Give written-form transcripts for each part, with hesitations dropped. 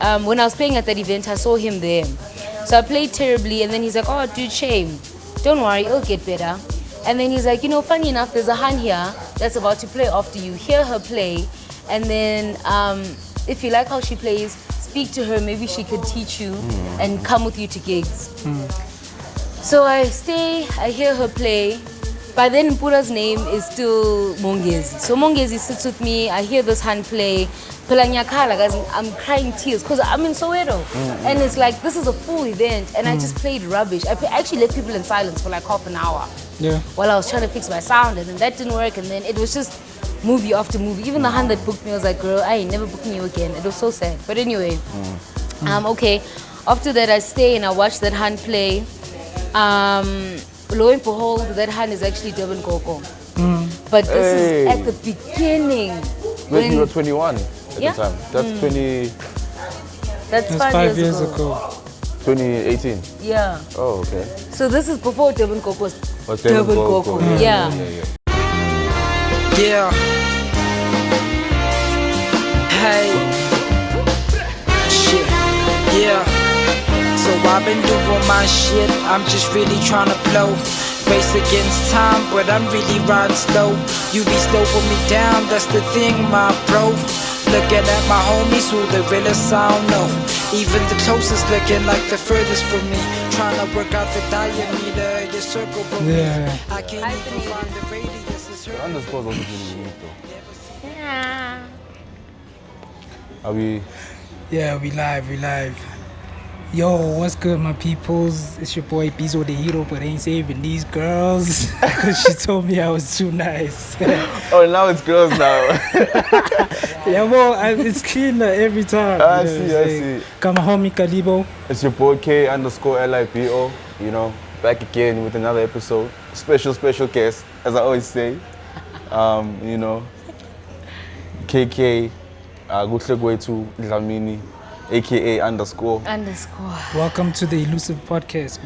When I was playing at that event, I saw him there. So I played terribly, and then he's like, "Oh, dude, shame. Don't worry, it'll get better." And then he's like, funny enough, there's a Han here that's about to play after you. Hear her play, and then if you like how she plays, speak to her. Maybe she could teach you and come with you to gigs. So I stay, I hear her play. By then, MPURA's name is still Mongezi. So Mongezi sits with me, I hear this Han play. I'm crying tears because I'm in Soweto. And it's like, this is a full event, and I just played rubbish. I actually left people in silence for like half an hour while I was trying to fix my sound, and then that didn't work, and then it was just movie after movie. Even the Han that booked me was like, girl, I ain't never booking you again. It was so sad. But anyway, okay. After that, I stay and I watch that Han play. Lo and behold, that Han is actually DBN Gogo. But this is at the beginning. When you were 21 at the time. That's 20... That's 5 years ago. 2018? Yeah. Oh, okay. So this is before DBN Gogo was DBN Gogo. Yeah. Hey. Shit. Yeah. So I've been doing my shit. I'm just really trying to blow. Race against time, but I'm really riding slow. You be slowing me down, that's the thing, my bro. Looking at my homies, who the realest I don't know. Even the closest looking like the furthest from me. Trying to work out the diameter, your circle for me. I can't even find the radius. The underscore is also really unique though. Yeah. Are we... Yeah, we live. Yo, what's good, my peoples? It's your boy Bizo the Hero, but ain't saving these girls because she told me I was too nice. Oh, now it's girls now. Yeah, well, it's cleaner every time. I see. Come homie Kalibo. It's your boy K_LIBO, back again with another episode. Special guest, as I always say. KK, Gutlekwetu Dlamini, aka _. Welcome to the Elusive Podcast.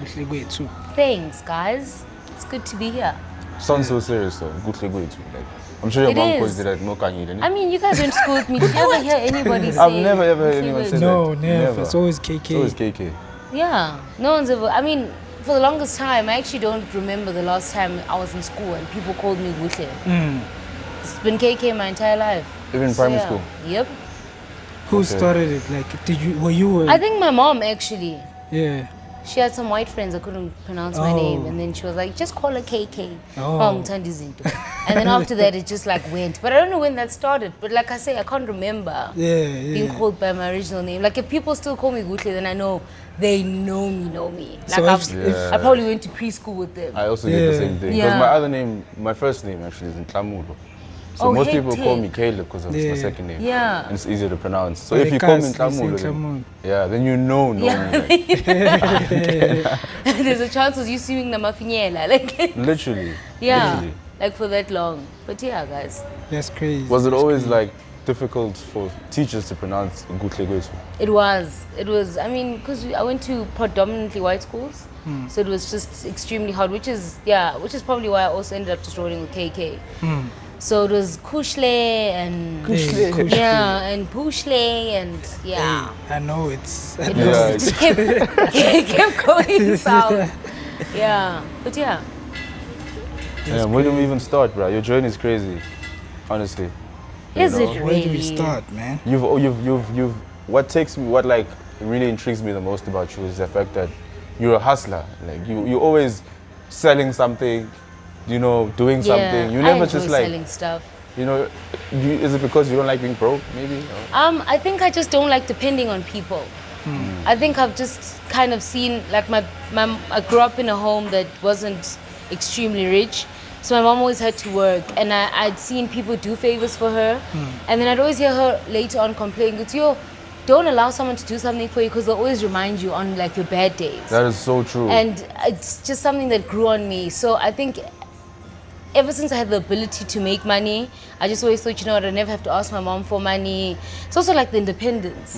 Too. Thanks, guys. It's good to be here. Sounds so serious though, Gutlekwetu. Like, I'm sure your mom calls it that. No, I mean, you guys went to school with me. Did you ever hear anybody say? I've never ever heard anyone say that. No, never. It's always KK. It's always KK. Yeah, no one's ever. I mean, for the longest time, I actually don't remember the last time I was in school and people called me Gutle. It's been KK my entire life. Even in primary school? Yep. Who started it? Like, were you? I think my mom actually. Yeah. She had some white friends that couldn't pronounce my name, and then she was like, just call her KK. And then after that, it just like went. But I don't know when that started. But like I say, I can't remember being called by my original name. Like if people still call me Gutle, then I know they know me. Like so I probably went to preschool with them. I also get the same thing. Because my other name, my first name actually is in Tlamulo. So most people call me Caleb because of my second name. Yeah. And it's easier to pronounce. So if you call me Tlamulo, then you know. There's a chance of you seeing the Mafinyela. Like literally. Yeah. Literally. Like for that long. But yeah, guys. That's crazy. Was it always like difficult for teachers to pronounce Gutlekwetu? It was. I mean, because I went to predominantly white schools. So it was just extremely hard, which is probably why I also ended up just rolling with KK. So it was Kushle and and Pushle and Hey, I know it's. It kept going south. But yeah. Where do we even start, bro? Your journey is crazy, honestly. Is it really? Where do we start, man? What like really intrigues me the most about you is the fact that you're a hustler. Like you're always selling something. Doing something. You never just like selling stuff. Is it because you don't like being broke, maybe? I think I just don't like depending on people. I think I've just kind of seen, like I grew up in a home that wasn't extremely rich. So my mom always had to work, and I'd seen people do favors for her. And then I'd always hear her later on complain, don't allow someone to do something for you because they'll always remind you on like your bad days. That is so true. And it's just something that grew on me. So I think ever since I had the ability to make money, I just always thought, I never have to ask my mom for money. It's also like the independence.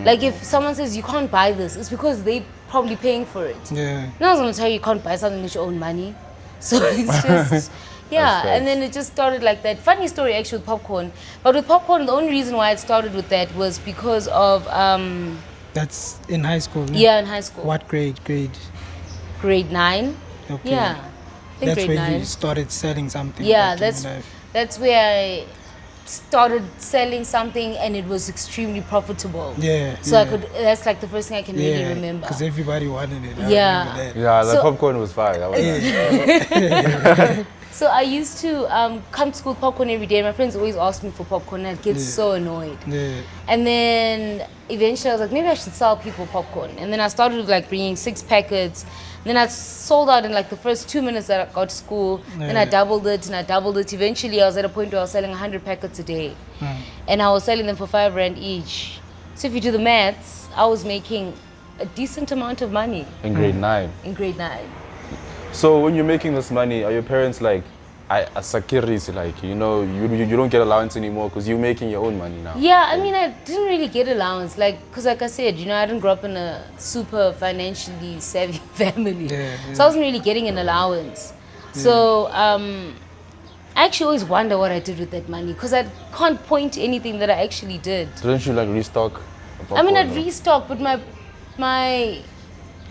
Like if someone says you can't buy this, it's because they probably paying for it. Yeah. No one's gonna tell you can't buy something with your own money. So it's just, Yeah, and then it just started like that. Funny story actually with popcorn. But with popcorn, the only reason why it started with that was because of... That's in high school? No? Yeah, in high school. What grade? Grade 9. Okay. Yeah. I think that's grade when 9. you started selling something. Yeah, that's where I started selling something and it was extremely profitable. Yeah. So that's like the first thing I can really remember. Because everybody wanted it. Yeah. Yeah, the popcorn was fire. That was nice. So I used to come to school with popcorn every day. My friends always asked me for popcorn and I'd get so annoyed. Yeah. And then eventually I was like, maybe I should sell people popcorn. And then I started with like bringing 6 packets. And then I sold out in like the first 2 minutes that I got to school. Yeah. Then I doubled it and I doubled it. Eventually I was at a point where I was selling 100 packets a day. And I was selling them for 5 rand each. So if you do the maths, I was making a decent amount of money. In grade 9? In grade 9. So when you're making this money, are your parents like, sakirisi, like, you know, you don't get allowance anymore because you're making your own money now? Yeah, I mean, I didn't really get allowance, like, because like I said, you know, I didn't grow up in a super financially savvy family. So I wasn't really getting an allowance. So I actually always wonder what I did with that money because I can't point to anything that I actually did. Didn't you like restock? I mean, I'd restock, but my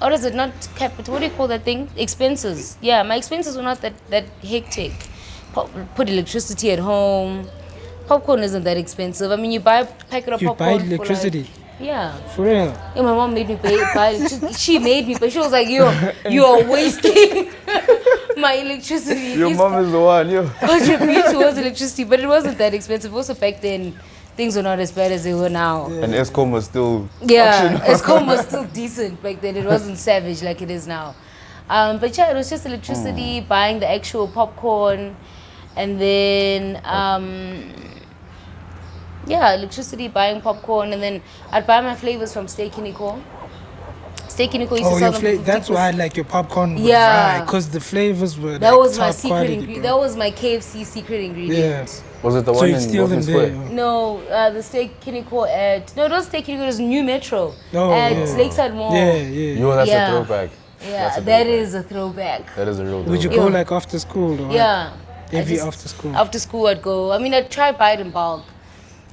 or is it not capital? What do you call that thing? Expenses. Yeah, my expenses were not that hectic. Put electricity at home. Popcorn isn't that expensive. I mean, you buy a packet of popcorn. You buy electricity? For like, yeah. For real? Yeah, my mom made me buy she made me, but she was like, you're wasting my electricity. Your mom is the one, contribute towards electricity, but it wasn't that expensive. Also back then, things were not as bad as they were now. And Eskom was still... Yeah, Eskom was still decent back then. It wasn't savage like it is now. But yeah, it was just electricity, buying the actual popcorn, and then... yeah, electricity, buying popcorn, and then I'd buy my flavors from Steak Nico. Steak Nico used to sell them. That's why I like your popcorn. Yeah, because the flavors were. That like was my secret quality, ingredient. That was my KFC secret ingredient. Yeah. Was it the one in Wofford Square? No, the Steak Nico at it was Steak Nico. It was New Metro at Lakeside Mall. Yeah. That's a throwback. Yeah, that is a throwback. That is a real throwback. Would you go like after school? Or yeah. Every after school? After school I'd go. I mean, I'd try buy it in bulk.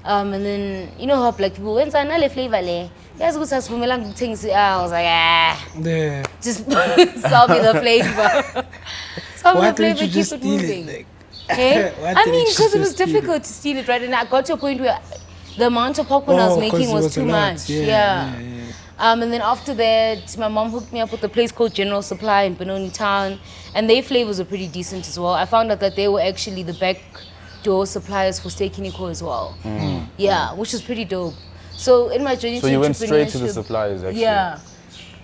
And then, you know how black people, when's another flavor? I was like, Yeah. just sell me the flavor. Sell me the flavor, keep it moving. Okay? I mean, because it was difficult to steal it, right? And I got to a point where the amount of popcorn I was making was too much. Yeah. And then after that, my mom hooked me up with a place called General Supply in Benoni Town. And their flavors were pretty decent as well. I found out that they were actually the back door suppliers for Steak Nico as well. Yeah, which was pretty dope. So in my journey to entrepreneurship... So you went straight to the suppliers actually? Yeah.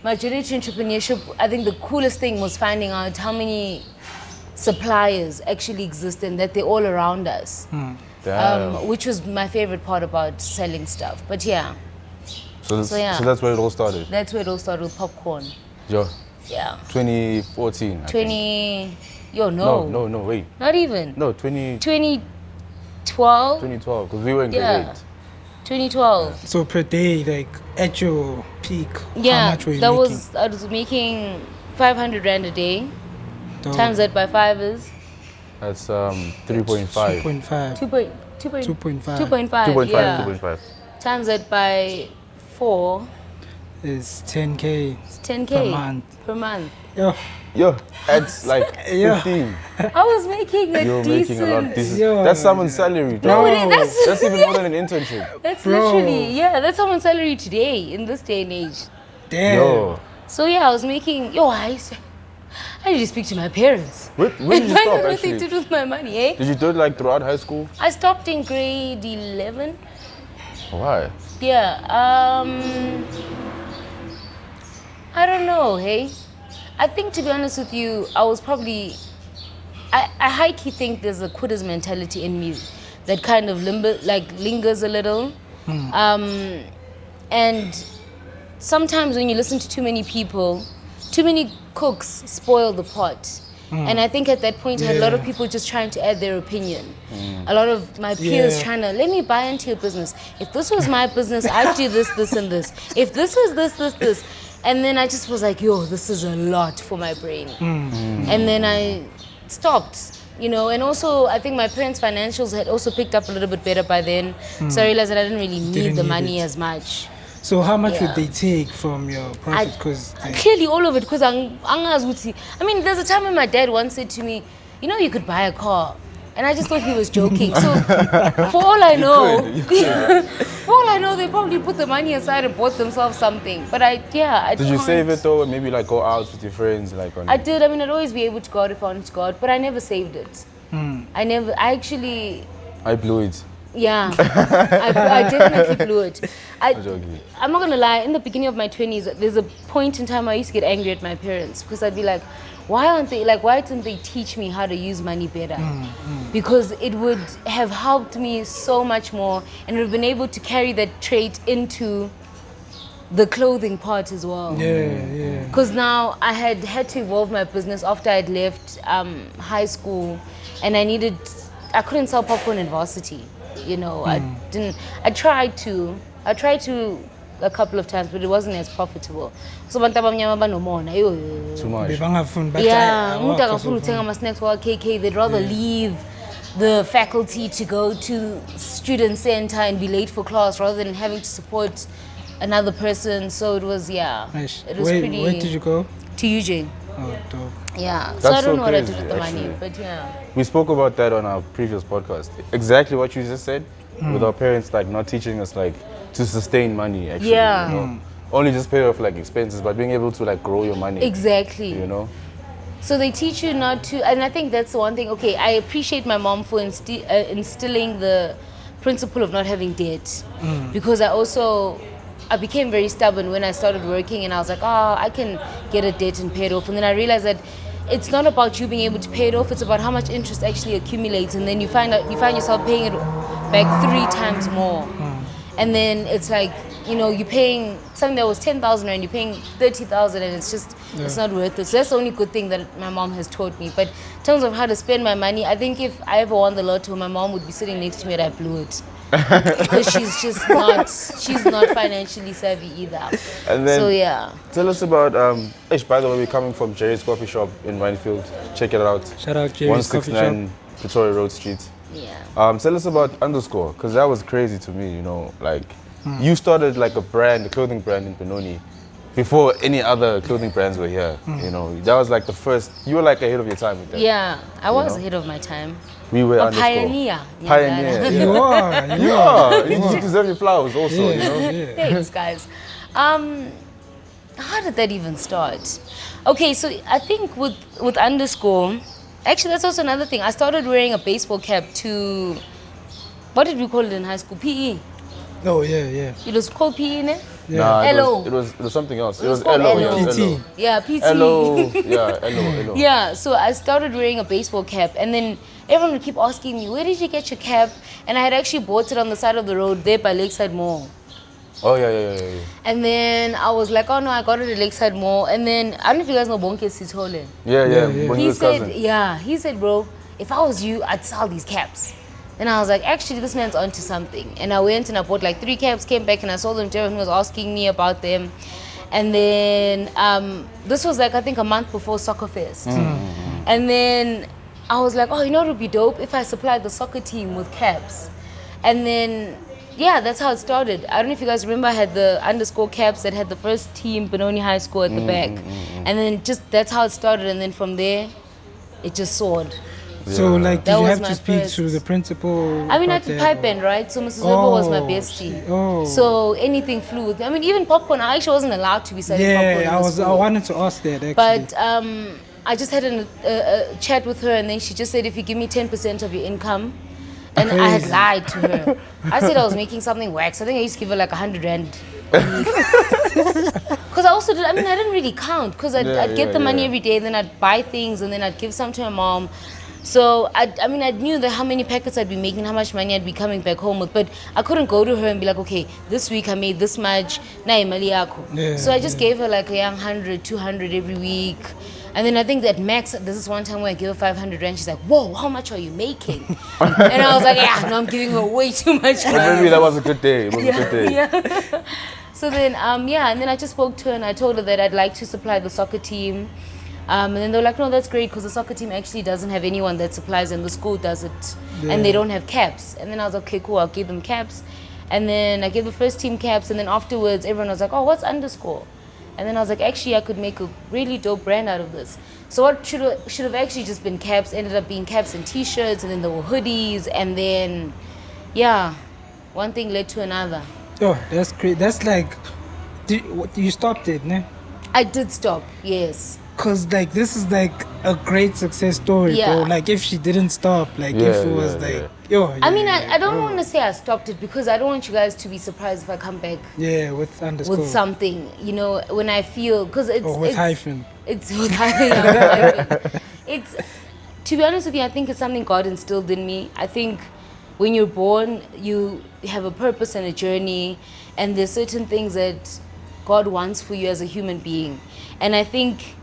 My journey to entrepreneurship, I think the coolest thing was finding out how many suppliers actually exist and that they're all around us. Which was my favorite part about selling stuff. But yeah. So that's where it all started? That's where it all started with popcorn. Yeah. 2014, I think. No, wait. Not even. No, 2012. 2012, because we were in grade 8. 2012. So per day, like at your peak, how much were you making? I was making 500 rand a day. Times that by 5 is? That's 3.5. 2.5. Times that by 4 is 10K. It's 10K per month. Yo, that's like 15. I was making a decent... That's someone's salary, bro. No, that's even more than an internship. That's literally, that's someone's salary today, in this day and age. Damn. So yeah, I was making... I need to speak to my parents. When did you stop, actually? Nothing to do with my money, eh? Did you do it like throughout high school? I stopped in grade 11. Why? Yeah, I don't know, hey? I think, to be honest with you, I was probably... I high-key think there's a quitters mentality in me that kind of lingers a little. And sometimes when you listen to too many people, too many cooks spoil the pot. And I think at that point, I had a lot of people just trying to add their opinion. A lot of my peers trying to, let me buy into your business. If this was my business, I'd do this, this, and this. If this was this. And then I just was like, this is a lot for my brain. And then I stopped. you know, and also I think my parents' financials had also picked up a little bit better by then. So I realized that I didn't really need the money as much. So how much would they take from your profit? Because clearly all of it. Because I mean, there's a time when my dad once said to me, you know, you could buy a car. And I just thought he was joking. So for all I know, they probably put the money aside and bought themselves something. But Did you save it though? Maybe like go out with your friends, like on. I did. I mean, I'd always be able to go out if I wanted to go out, but I never saved it. I blew it. Yeah, I definitely blew it. I'm not gonna lie. In the beginning of my 20s, there's a point in time I used to get angry at my parents because I'd be like, why didn't they teach me how to use money better? Because it would have helped me so much more and would have been able to carry that trait into the clothing part as well. Yeah. Because now I had to evolve my business after I'd left high school, and I couldn't sell popcorn in varsity. You know, I tried to a couple of times, but it wasn't as profitable. So too much. Yeah, snacks for KK. They'd rather leave the faculty to go to student center and be late for class rather than having to support another person. So it was Nice. It was pretty. Where did you go? To Eugene. Oh, dope. Yeah. That's so I don't know what I crazy, did with the actually. money, but yeah. We spoke about that on our previous podcast. Exactly what you just said, with our parents like not teaching us like to sustain money. Actually, Yeah. You know? Only just pay off like expenses, but being able to like grow your money. Exactly. You know. So they teach you not to, and I think that's the one thing. Okay, I appreciate my mom for instilling the principle of not having debt, because I became very stubborn when I started working, and I was like, I can get a debt and pay it off. And then I realized that it's not about you being able to pay it off, it's about how much interest actually accumulates, and then you find yourself paying it back 3 times more. And then it's like, you know, you're paying something that was 10,000 and you're paying 30,000, and it's just it's not worth it. So that's the only good thing that my mom has taught me. But in terms of how to spend my money, I think if I ever won the lotto, my mom would be sitting next to me and I blew it. Because she's not financially savvy either. And then, so yeah. Tell us about by the way, we're coming from Jerry's Coffee Shop in Winefield. Check it out. Shout out Jerry's Coffee Shop. 169 Pretoria Road Street. Yeah. Tell us about Underscore, because that was crazy to me, you know, like you started like a clothing brand in Benoni before any other clothing brands were here. You know, that was like the first, you were like ahead of your time with that. Yeah, I was ahead of my time. We were a pioneer. Pioneer. You are. You deserve your flowers also, you know. Thanks, guys. How did that even start? Okay, so I think with Underscore, actually that's also another thing. I started wearing a baseball cap to, what did we call it in high school? PE. Oh yeah. It was called PE, ne? Yeah. Nah, it was something else. It was called LO. PT. Yeah, PT. LO. Yeah, so I started wearing a baseball cap, and then everyone would keep asking me, where did you get your cap? And I had actually bought it on the side of the road there by Lakeside Mall. Oh, yeah. And then I was like, oh no, I got it at Lakeside Mall. And then, I don't know if you guys know Bonke Sitole. Yeah. He said, bro, if I was you, I'd sell these caps. Then I was like, actually, this man's onto something. And I went and I bought like 3 caps, came back and I sold them to everyone who was asking me about them. And then, this was like, I think a month before Soccer Fest. And then I was like, oh, you know what would be dope? If I supplied the soccer team with caps. And then, yeah, that's how it started. I don't know if you guys remember, I had the Underscore caps that had the first team, Benoni High School at the back. And then that's how it started. And then from there, it just soared. So, like, did you have to speak to the principal? I mean, I did pipe band, right? So Mrs. Weber was my bestie. So anything flew with me. I mean, even popcorn, I actually wasn't allowed to be selling popcorn in the school. I wanted to ask that, actually. But I just had a chat with her, and then she just said, if you give me 10% of your income, and I had lied to her. I said I was making something wax. I think I used to give her like 100 rand. Because I also I didn't really count, because I'd get the money every day, then I'd buy things, and then I'd give some to my mom. So I knew that how many packets I'd be making, how much money I'd be coming back home with, but I couldn't go to her and be like, okay, this week I made this much, so I just gave her like a 100, 200 every week. And then I think that max, this is one time where I gave her 500 rand, she's like, whoa, how much are you making? And I was like, yeah, no, I'm giving her way too much money. But maybe that was a good day. It was a good day. So then, and then I just spoke to her and I told her that I'd like to supply the soccer team. And then they were like, no, that's great because the soccer team actually doesn't have anyone that supplies and the school does it. And they don't have caps. And then I was like, okay, cool, I'll give them caps. And then I gave the first team caps. And then afterwards, everyone was like, oh, what's underscore? And then I was like, actually, I could make a really dope brand out of this. So what should have actually just been caps, ended up being caps and T-shirts. And then there were hoodies. And then, yeah, one thing led to another. Oh, that's great. That's like, you stopped it, ne? I did stop, yes. Cause like this is like a great success story, bro. Like if she didn't stop, like if it was I mean, I don't want to say I stopped it because I don't want you guys to be surprised if I come back. Yeah, with underscore. With something, you know, when I feel because it's with hyphen. It's with hyphen. It's, to be honest with you, I think it's something God instilled in me. I think when you're born, you have a purpose and a journey, and there's certain things that God wants for you as a human being, and I think.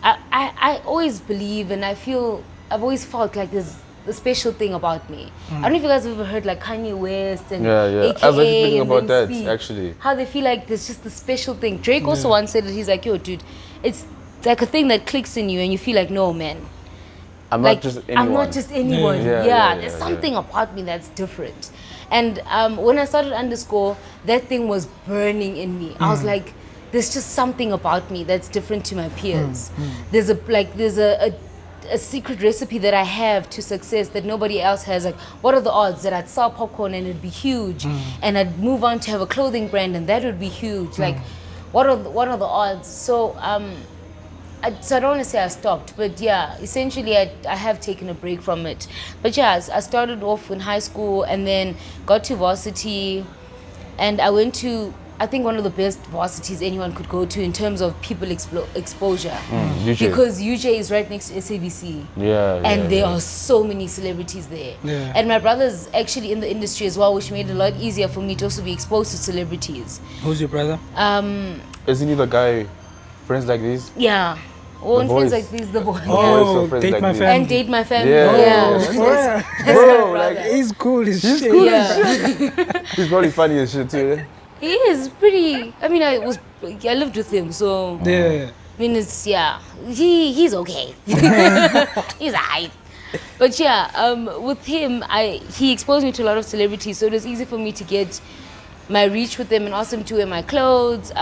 I always believe and I've always felt like there's a special thing about me. I don't know if you guys have ever heard like Kanye West and AKA I was thinking about that speak, actually. How they feel like there's just a special thing. Drake also once said that he's like, yo dude, it's like a thing that clicks in you and you feel like, no man. I'm not just anyone. There's something about me that's different. And when I started underscore, that thing was burning in me. I was like, there's just something about me that's different to my peers. There's a secret recipe that I have to success that nobody else has. Like, what are the odds that I'd sell popcorn and it'd be huge, and I'd move on to have a clothing brand and that would be huge? Like, what are the odds? So I don't want to say I stopped, but yeah, essentially I have taken a break from it. But yeah, I started off in high school and then got to varsity, and I went to, I think, one of the best varsities anyone could go to in terms of people exposure. UJ. Because UJ is right next to SABC. And there are so many celebrities there. And my brother's actually in the industry as well, which made it a lot easier for me to also be exposed to celebrities. Who's your brother? Isn't he the guy, Friends Like These? Yeah. Oh, and Friends Like These, the boy. Date My Family. And Date My Family. Bro, like, he's cool as shit. Cool He's probably funny as shit too. He is pretty. I mean, I lived with him, so yeah. I mean, it's he's okay. He's alright. But yeah, with him, he exposed me to a lot of celebrities, so it was easy for me to get my reach with them and ask them to wear my clothes,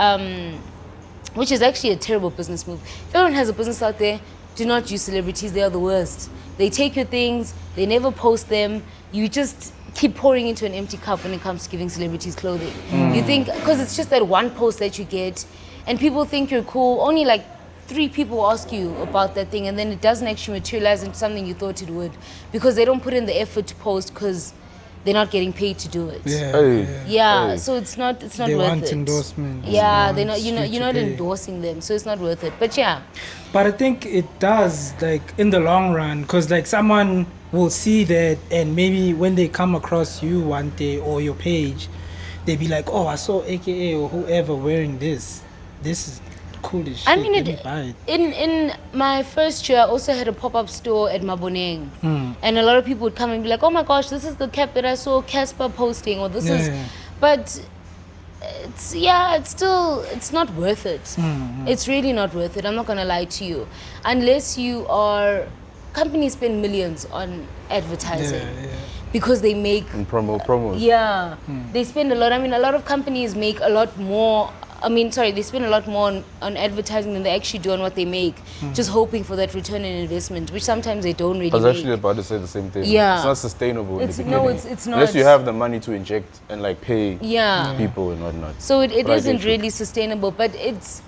which is actually a terrible business move. If everyone has a business out there, do not use celebrities. They are the worst. They take your things, they never post them. You just keep pouring into an empty cup when it comes to giving celebrities clothing. You think, because it's just that one post that you get, and people think you're cool, only like 3 people ask you about that thing, and then it doesn't actually materialize into something you thought it would, because they don't put in the effort to post because they're not getting paid to do it. So it's not worth it. They want endorsement. Yeah, they're not. You're not endorsing them, so it's not worth it. But yeah. But I think it does, like, in the long run, because like someone will see that, and maybe when they come across you one day or your page, they be like, oh, I saw AKA or whoever wearing this. This is cool as shit. I mean, in my first year, I also had a pop-up store at Maboneng. And a lot of people would come and be like, oh my gosh, this is the cap that I saw Casper posting, or this is... But it's not worth it. It's really not worth it. I'm not going to lie to you. Unless you are... Companies spend millions on advertising because they make... And promos. Yeah. They spend a lot. I mean, a lot of companies make a lot more... they spend a lot more on advertising than they actually do on what they make, just hoping for that return on investment, which sometimes they don't really I was make. actually about to say the same thing. Yeah. It's not sustainable. It's not. Unless you have the money to inject and like pay people and whatnot. So it isn't really sustainable, but it's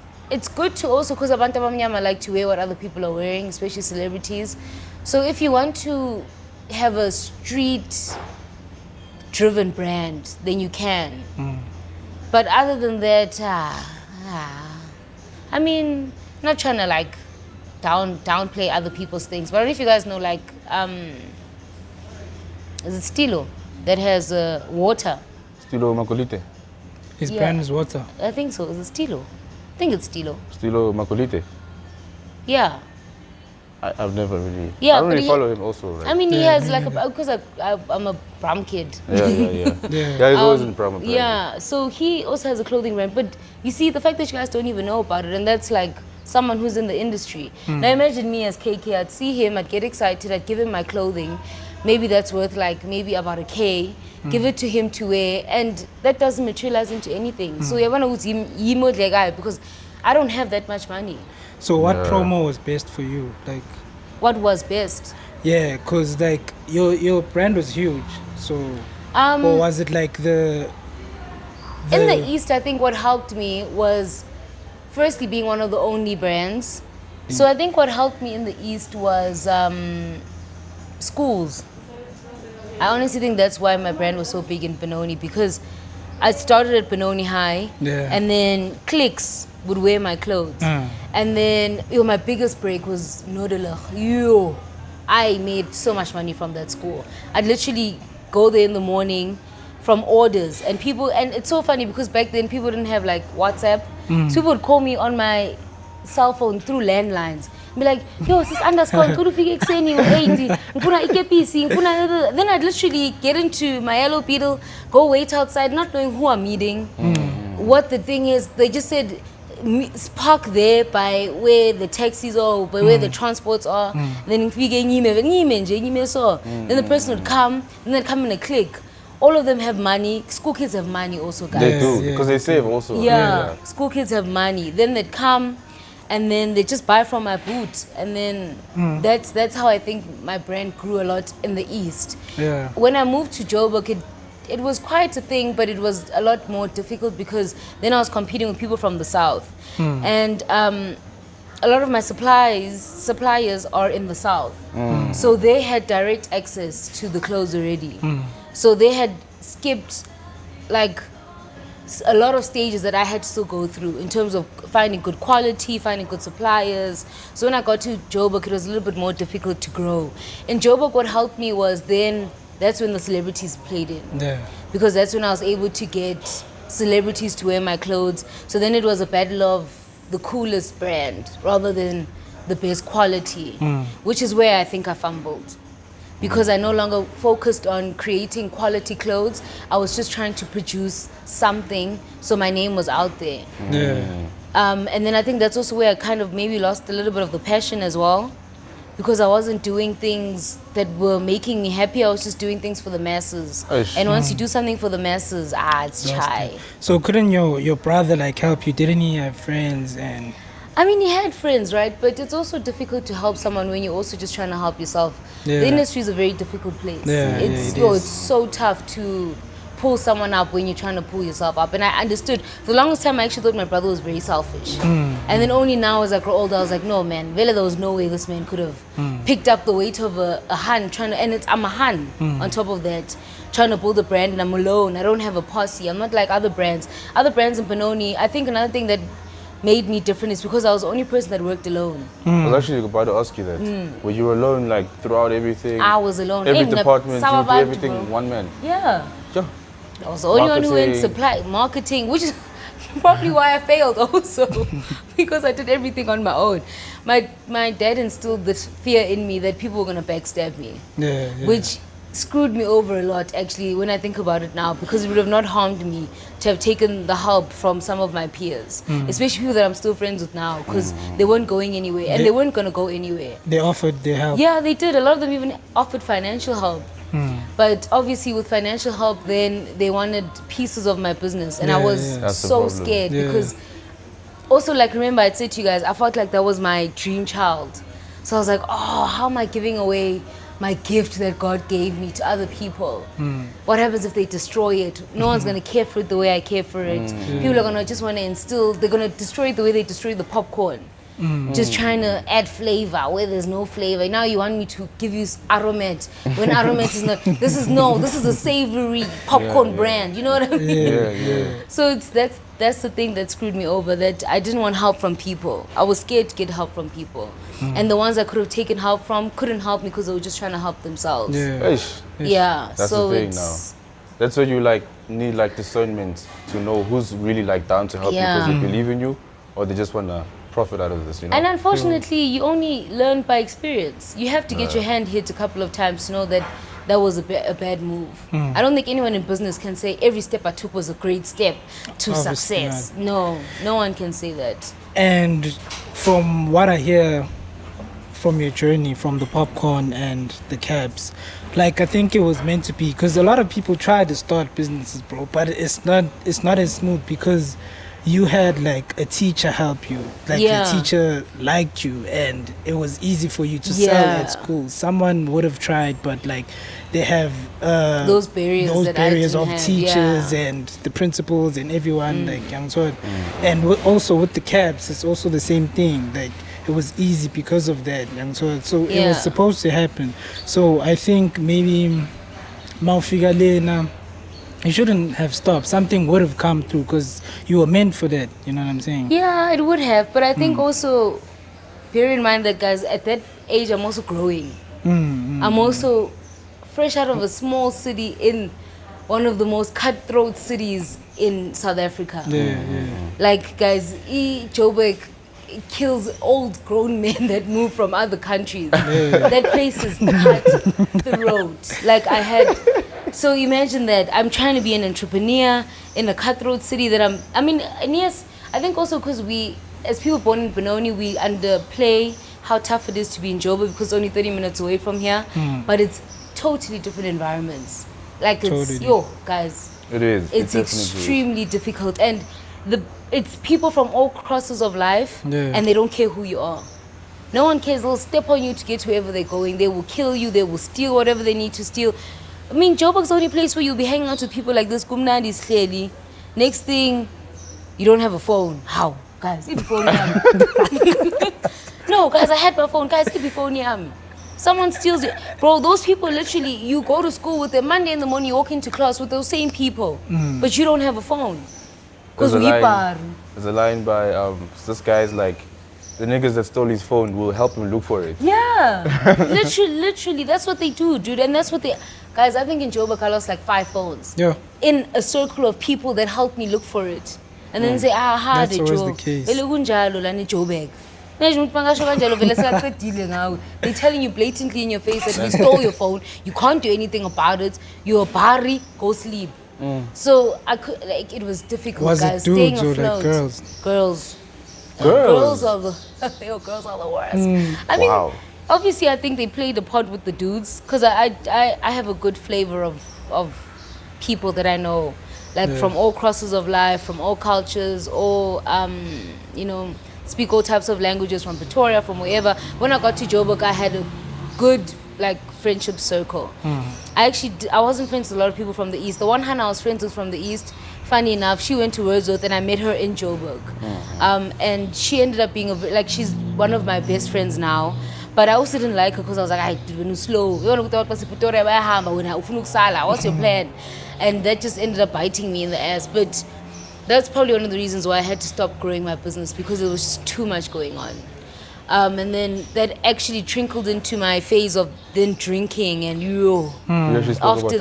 good to also, because abantu abamnyama like to wear what other people are wearing, especially celebrities. So if you want to have a street-driven brand, then you can. But other than that, I mean, not trying to like downplay other people's things. But I don't know if you guys know, like, is it Stilo that has water? Stilo Makolite. His brand is water. I think so. Is it Stilo? I think it's Stilo. Stilo Makolite. Yeah. I've never really... Yeah, I don't really follow him also, right? I mean, he has like because I'm a Bram kid. Yeah, he's always in Bram. Yeah, so he also has a clothing brand. But you see, the fact that you guys don't even know about it, and that's like someone who's in the industry. Now imagine me as KK, I'd see him, I'd get excited, I'd give him my clothing. Maybe that's worth like maybe about a K. Give it to him to wear, and that doesn't materialize into anything. So because I don't have that much money. So what promo was best for you? Like, what was best? Yeah, cause like your brand was huge. So or was it like the in the East, I think what helped me was firstly being one of the only brands. So I think what helped me in the East was schools. I honestly think that's why my brand was so big in Benoni, because I started at Benoni High, and then cliques would wear my clothes. And then my biggest break was Nodelach. I made so much money from that school. I'd literally go there in the morning from orders, and it's so funny because back then people didn't have like WhatsApp. So people would call me on my cell phone through landlines. Be like, yo, sis underscore, then I'd literally get into my yellow beetle, go wait outside, not knowing who I'm meeting. What the thing is, they just said park there by where the taxis are, by where the transports are. Then the person would come, and they'd come in a clique. All of them have money. School kids have money also, guys. They do, because they save also. Yeah, school kids have money. Then they'd come, and then they just buy from my booth, and then that's how I think my brand grew a lot in the East. When I moved to Joburg, it was quite a thing, but it was a lot more difficult because then I was competing with people from the South, and a lot of my suppliers are in the South, so they had direct access to the clothes already. So they had skipped like a lot of stages that I had to still go through in terms of finding good quality, finding good suppliers. So when I got to Joburg, it was a little bit more difficult to grow. In Joburg, what helped me was that's when the celebrities played in. Because that's when I was able to get celebrities to wear my clothes. So then it was a battle of the coolest brand rather than the best quality, which is where I think I fumbled. Because I no longer focused on creating quality clothes. I was just trying to produce something so my name was out there. And then I think that's also where I kind of maybe lost a little bit of the passion as well, because I wasn't doing things that were making me happy. I was just doing things for the masses. And once you do something for the masses, it's chai. So couldn't your brother like help you? Didn't he have friends? And I mean, he had friends, right? But it's also difficult to help someone when you're also just trying to help yourself. The industry is a very difficult place. It's so tough to pull someone up when you're trying to pull yourself up. And I understood. For the longest time, I actually thought my brother was very selfish. And then only now as I grow older, I was like, no, man, really, there was no way this man could have picked up the weight of a Han, I'm a Han on top of that, trying to build a brand, and I'm alone. I don't have a posse. I'm not like other brands. Other brands in Benoni, I think another thing that made me different is because I was the only person that worked alone. I was actually about to ask you that. Were you alone like throughout everything? I was alone. Every department, you do everything one man? Yeah. I was the only one who went supply, marketing, which is probably why I failed also, because I did everything on my own. My dad instilled this fear in me that people were going to backstab me, which screwed me over a lot actually when I think about it now, because it would have not harmed me to have taken the help from some of my peers, especially people that I'm still friends with now, because they weren't going anywhere and they weren't going to go anywhere. They offered their help. Yeah, they did. A lot of them even offered financial help. But obviously with financial help, then they wanted pieces of my business, and I was so scared because also, like, remember I said to you guys, I felt like that was my dream child. So I was like, oh, how am I giving away my gift that God gave me to other people? What happens if they destroy it? No one's going to care for it the way I care for it. People are going to just want to instill, they're going to destroy it the way they destroy the popcorn. Just trying to add flavor where there's no flavor. Now you want me to give you aromat when aromat is not. This is a savory popcorn brand. You know what I mean? So that's the thing that screwed me over, that I didn't want help from people. I was scared to get help from people. And the ones I could have taken help from couldn't help me because they were just trying to help themselves. That's so the thing now. That's where you like need like discernment to know who's really like down to help you because they believe in you, or they just want to profit out of this, you know? And unfortunately, you only learn by experience. You have to get your hand hit a couple of times to know that that was a bad move. I don't think anyone in business can say every step I took was a great step to Obviously success. not. No one can say that. And from what I hear from your journey, from the popcorn and the cabs, like I think it was meant to be, because a lot of people try to start businesses, bro, but it's not as smooth because you had like a teacher help you, like your teacher liked you and it was easy for you to sell at school. Someone would have tried, but like they have those barriers of have, teachers and the principals and everyone, like young sort. And also with the cabs, it's also the same thing. Like it was easy because of that, young sort. So it was supposed to happen. So I think maybe Maufiga Lena, you shouldn't have stopped. Something would have come through because you were meant for that. You know what I'm saying? Yeah, it would have. But I think also, bear in mind that, guys, at that age, I'm also growing. I'm also fresh out of a small city in one of the most cutthroat cities in South Africa. Like, guys, Joburg kills old grown men that move from other countries. That place is cutthroat. Like, so imagine that I'm trying to be an entrepreneur in a cutthroat city that and yes, I think also because we, as people born in Benoni, we underplay how tough it is to be in Joburg because it's only 30 minutes away from here. But it's totally different environments. Like it's, guys. It is. It's extremely difficult. And it's people from all crosses of life and they don't care who you are. No one cares. They'll step on you to get wherever they're going. They will kill you. They will steal whatever they need to steal. I mean, Joburg's the only place where you'll be hanging out with people like this. Kumnandi is clearly. Next thing, you don't have a phone. How? Guys, keep your phone here. No, guys, I had my phone. Guys, keep your phone here. Someone steals it. Bro, those people literally, you go to school with them. Monday in the morning, you walk into class with those same people. But you don't have a phone. There's a line by, this guy's like, the niggas that stole his phone will help him look for it. Yeah. literally, that's what they do, dude. And that's what they... Guys, I think in Joburg I lost like 5 phones. Yeah. In a circle of people that helped me look for it. And then say, that's always the case. They're telling you blatantly in your face that we stole your phone. You can't do anything about it. You're a bari, go sleep. So I could, like, it was difficult, was guys. it dudes staying or afloat. like girls? Girls. Girls are the worst. I mean, obviously, I think they played a part with the dudes because I have a good flavor of people that I know, like from all crosses of life, from all cultures, all speak all types of languages, from Pretoria, from wherever. When I got to Joburg, I had a good friendship circle. I wasn't friends with a lot of people from the east. The one Hannah I was friends with from the east, funny enough, she went to Wordsworth and I met her in Joburg. And she ended up being she's one of my best friends now. But I also didn't like her because I was like, I'm slow. What's your plan? And that just ended up biting me in the ass. But that's probably one of the reasons why I had to stop growing my business, because there was just too much going on. And then that actually trickled into my phase of then drinking and after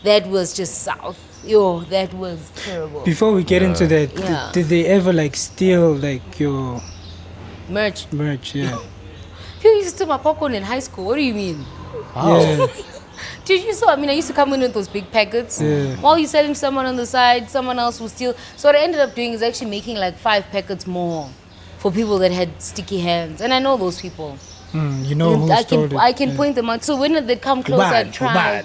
that was just south. That was terrible. Before we get into that, did they ever steal your merch? Yeah. People used to steal my popcorn in high school. What do you mean? Yeah. Did you saw? I mean, I used to come in with those big packets. Yeah. While you're selling to someone on the side, someone else will steal. So what I ended up doing is actually making 5 packets more for people that had sticky hands. And I know those people. You know who stole it. I can point them out. So when they come close, I try.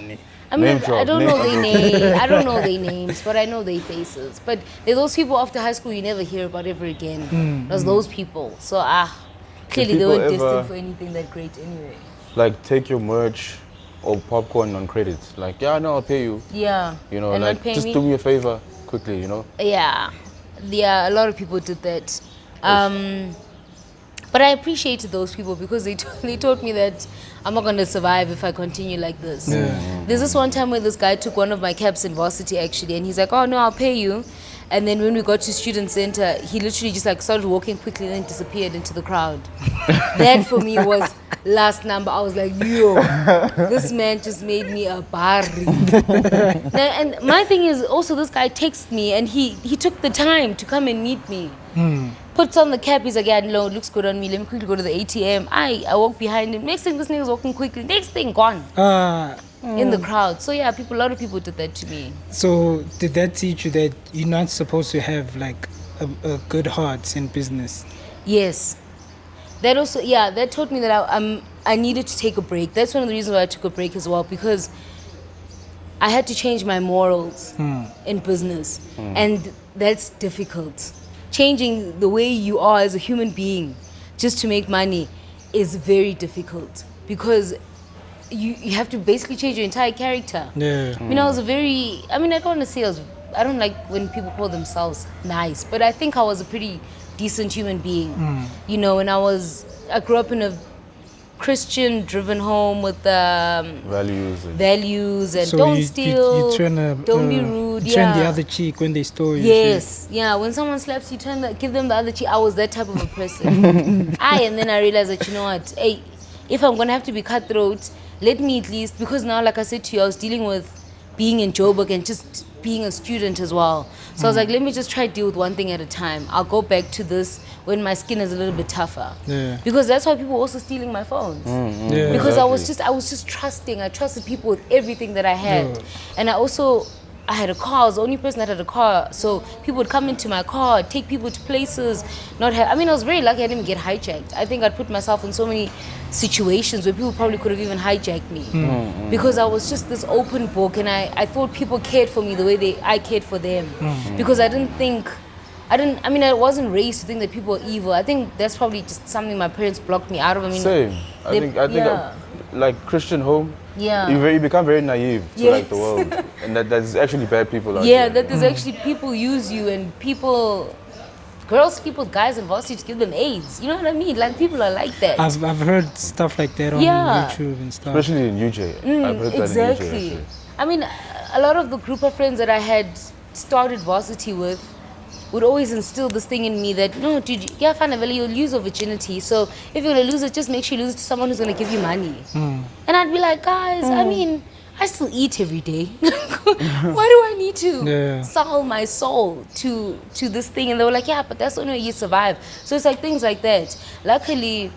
I mean, I don't know their names. I don't know their names, but I know their faces. But they're those people after high school you never hear about ever again. There's those people. So clearly they weren't destined for anything that great anyway. Take your merch or popcorn on credit. I'll pay you. Yeah. Just do me a favor quickly, Yeah. Yeah, a lot of people did that. But I appreciated those people because they taught me that I'm not going to survive if I continue like this. Yeah. There's this one time where this guy took one of my cabs in varsity actually, and he's like, oh no, I'll pay you. And then when we got to student center, he literally just started walking quickly and then disappeared into the crowd. That for me was last number. I was like, this man just made me a bari. And my thing is also, this guy texted me and he took the time to come and meet me. Puts on the cap, he's like, yeah, no, it looks good on me. Let me quickly go to the ATM. I walk behind him. Next thing, this nigga's walking quickly. Next thing, gone. In the crowd. So yeah, a lot of people did that to me. So did that teach you that you're not supposed to have like a good heart in business? Yes. That also, yeah, that taught me that I needed to take a break. That's one of the reasons why I took a break as well, because I had to change my morals in business. And that's difficult. Changing the way you are as a human being just to make money is very difficult, because you have to basically change your entire character. Yeah. I mean, I don't want to say I don't like when people call themselves nice, but I think I was a pretty decent human being. You know, and I grew up in a Christian-driven home with values and So don't steal, you turn don't be rude. You turn the other cheek when they stole you. Yes, yeah. When someone slaps you, give them the other cheek. I was that type of a person. And then I realized that, you know what? Hey, if I'm gonna have to be cutthroat, let me at least, because now, like I said to you, I was dealing with being in Joburg and just being a student as well. So I was like, let me just try to deal with one thing at a time. I'll go back to this when my skin is a little bit tougher. Yeah. Because that's why people were also stealing my phones. Yeah. Because I was just trusting. I trusted people with everything that I had. And I had a car. I was the only person that had a car. So people would come into my car, take people to places, I was very lucky I didn't get hijacked. I think I'd put myself in so many situations where people probably could have even hijacked me. Because I was just this open book, and I thought people cared for me the way I cared for them. Because I wasn't raised to think that people are evil. I think that's probably just something my parents blocked me out of. Same. I think like Christian home, yeah, you become very naive to like the world, and that there's actually bad people out there. That there's actually people use you, and guys in varsity to give them AIDS. You know what I mean? Like, people are like that. I've heard stuff like that on YouTube and stuff. Especially in UJ. I've heard exactly. that in UJ, actually. I mean, a lot of the group of friends that I had started varsity with would always instill this thing in me that, no, dude, you'll lose your virginity. So if you're going to lose it, just make sure you lose it to someone who's going to give you money. And I'd be like, guys, I mean, I still eat every day. Why do I need to sell my soul to this thing? And they were like, yeah, but that's the only way you survive. So it's like things like that. Luckily,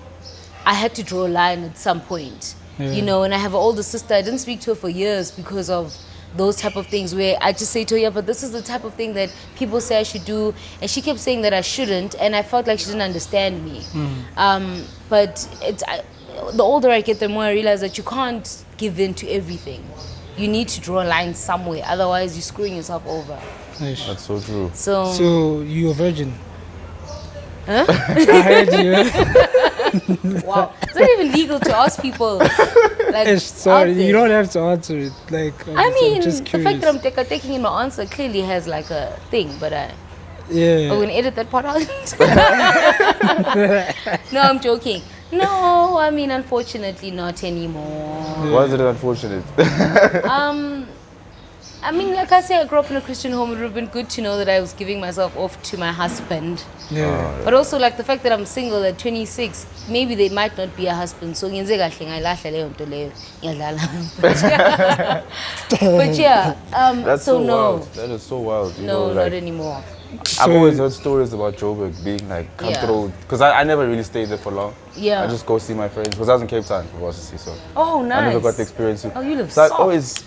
I had to draw a line at some point, you know, and I have an older sister. I didn't speak to her for years because of those type of things, where I just say to her, yeah, but this is the type of thing that people say I should do. And she kept saying that I shouldn't, and I felt like she didn't understand me. But the older I get, the more I realize that you can't give in to everything. You need to draw a line somewhere, otherwise you're screwing yourself over. That's so true. So you're a virgin? Huh? I heard you. Wow. It's not even legal to ask people. Like, sorry, you don't have to answer it. Like, I mean, just the fact that I'm taking in my answer clearly has like a thing, but we're gonna edit that part out. No, I'm joking. No, I mean, unfortunately, not anymore. Why is it unfortunate? I mean, like I say, I grew up in a Christian home. It would have been good to know that I was giving myself off to my husband. But also, like, the fact that I'm single at 26, maybe they might not be a husband. So, but yeah, That's so wild. That is so wild. You know, not anymore. I've always heard stories about Joburg being like cutthroat, because I never really stayed there for long. Yeah. I just go see my friends, because I was in Cape Town for varsity, so. Oh, nice. I never got the experience. Oh, you live so soft. I always.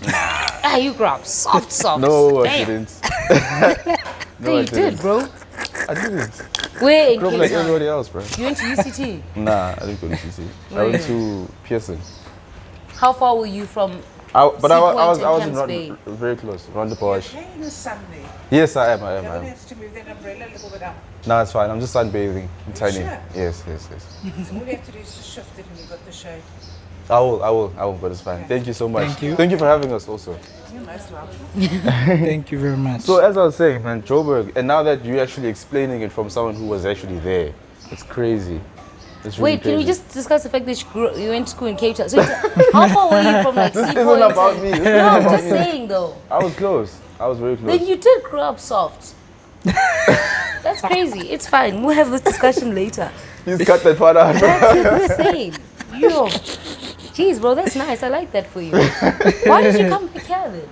You grew up soft. No, Damn. I didn't. No, you did, bro. I didn't. Where in Grew up Cape like Town? everybody else, bro. You went to UCT? Nah, I didn't go to UCT. I went to Pearson. How far were you from? I was and in Camps Bay? very close, around the Bosch. You're in the sun there. Yes, I am. You're going to have to move that umbrella a little bit up. No, it's fine. I'm just sunbathing. I'm tiny. Sure? Yes. So all you have to do is just shift it and you've got the shade. I will, but it's fine. Thank you so much. Thank you. For having us also. You're most welcome. Thank you very much. So as I was saying, man, Joburg, and now that you're actually explaining it from someone who was actually there, it's crazy. It's really Wait, can we crazy. just discuss the fact that you went to school in Cape Town? So how far were you from like This Seapoint? isn't about me. This No, isn't I'm about just me. saying though. I was close. I was very close. Then you did grow up soft. That's crazy. It's fine. We'll have this discussion later. Please cut that part out. That's insane. Yo. Jeez, bro, that's nice. I like that for you. Why did you come back here then?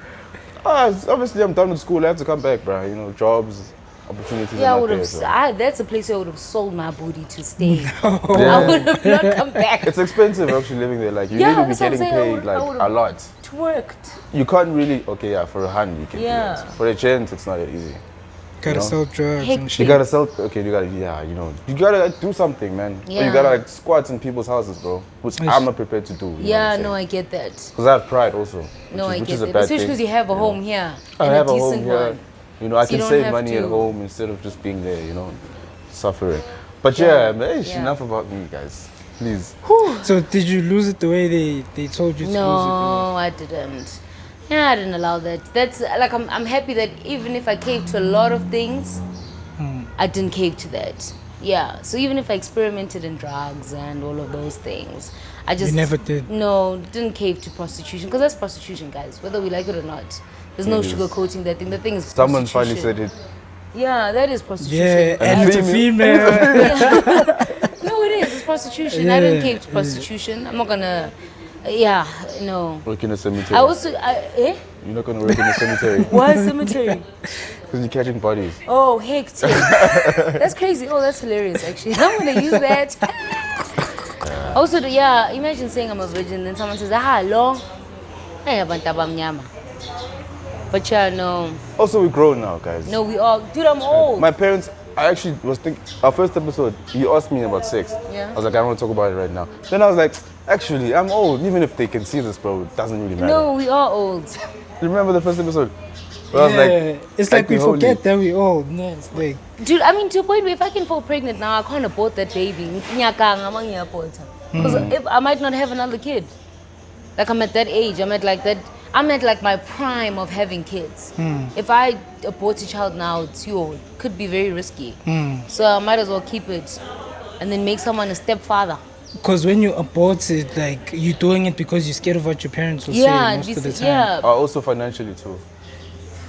Obviously, I'm done with school. I have to come back, bro. You know, jobs. opportunities Yeah, I are would not have. there. So. That's a place where I would have sold my booty to stay. Yeah. I would have not come back. It's expensive actually living there. Like you Yeah, need to be that's what I'm getting saying. paid like I would've a lot. Twerked. You can't really. Okay, yeah, for a hand you can. Yeah. Do that. For a gent, it's not that easy. Gotta You know? sell drugs Heck, and You shit. gotta sell. Okay, you gotta. Yeah, you know, you gotta like, do something, man. Or Yeah. you gotta like squat in people's houses, bro. Which Yes. I'm not prepared to do. You know Yeah, what I'm no, saying? I get that. Because I have pride also. No, I which get is a that. bad Especially thing, because you have a know? home here. I and have a a home decent here. one. You know, I So you can don't save have money at to- home instead of just being there, you know, suffering. But Yeah, yeah, man, yeah. enough about me, guys. Please. So did you lose it the way they told you to lose it? No, I didn't. Yeah, I didn't allow that. That's like I'm happy that even if I caved to a lot of things, I didn't cave to that. Yeah. So even if I experimented in drugs and all of those things, I just never did? No, didn't cave to prostitution because that's prostitution, guys. Whether we like it or not, there's no It is. sugarcoating that thing. The thing is Someone finally prostitution. said it. Yeah, that is prostitution. Yeah, and And it's a female. No, it is. It's prostitution. I don't Yeah, cave to prostitution. I'm not gonna. Yeah, no. Work in a cemetery. I also. You're not gonna work in a cemetery Why cemetery? because you're catching bodies. Oh, hectic. That's crazy. Oh, that's hilarious, actually. I'm going to use that. Also, yeah, imagine saying I'm a virgin, then someone says, long. Hey, abantu abamnyama. But yeah, no. Also, we're grown now, guys. No, we all. Dude, I'm old. My parents, I actually was thinking, our first episode, you asked me about sex. Yeah. I was like, I don't want to talk about it right now. Then I was like, actually, I'm old. Even if they can see this, bro, it doesn't really matter. No, we are old. You remember the first episode? Where I was like, It's like we acting holy. forget that we old. No, it's like Dude, I mean, to a point where if I can fall pregnant now, I can't abort that baby. Because I might not have another kid. Like, I'm at that age. I'm at like my prime of having kids. If I abort a child now, it could be very risky. So I might as well keep it and then make someone a stepfather. because when you abort it, like you're doing it because you're scared of what your parents will Yeah, say most of the time. yeah. Also financially too.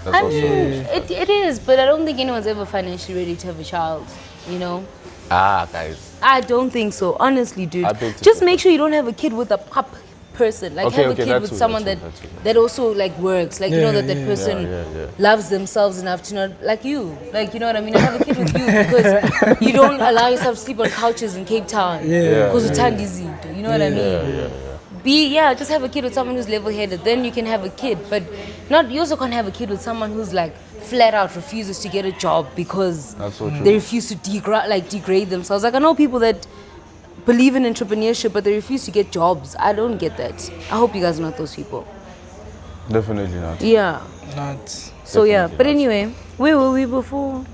That's I also, mean, it is, but I don't think anyone's ever financially ready to have a child, you know? guys. I don't think so, honestly, dude. I beg to Just differ. make sure you don't have a kid with a pup person. Like, Okay, have okay, a kid that with too, someone that that, too, that too. that also, like, works. Like, you know, Yeah, that yeah. person Yeah. loves themselves enough to not, like you. Like, you know what I mean? I have a kid with you because you don't allow yourself to sleep on couches in Cape Town. Yeah. Because it's time easy, you know what I mean? Just have a kid with someone who's level-headed. Then you can have a kid, but you also can't have a kid with someone who's like flat out refuses to get a job because That's so true. they refuse to degrade themselves. Like, I know people that believe in entrepreneurship, but they refuse to get jobs. I don't get that. I hope you guys are not those people. Definitely not. Yeah. Not. So yeah, Definitely but not. anyway, where were we before?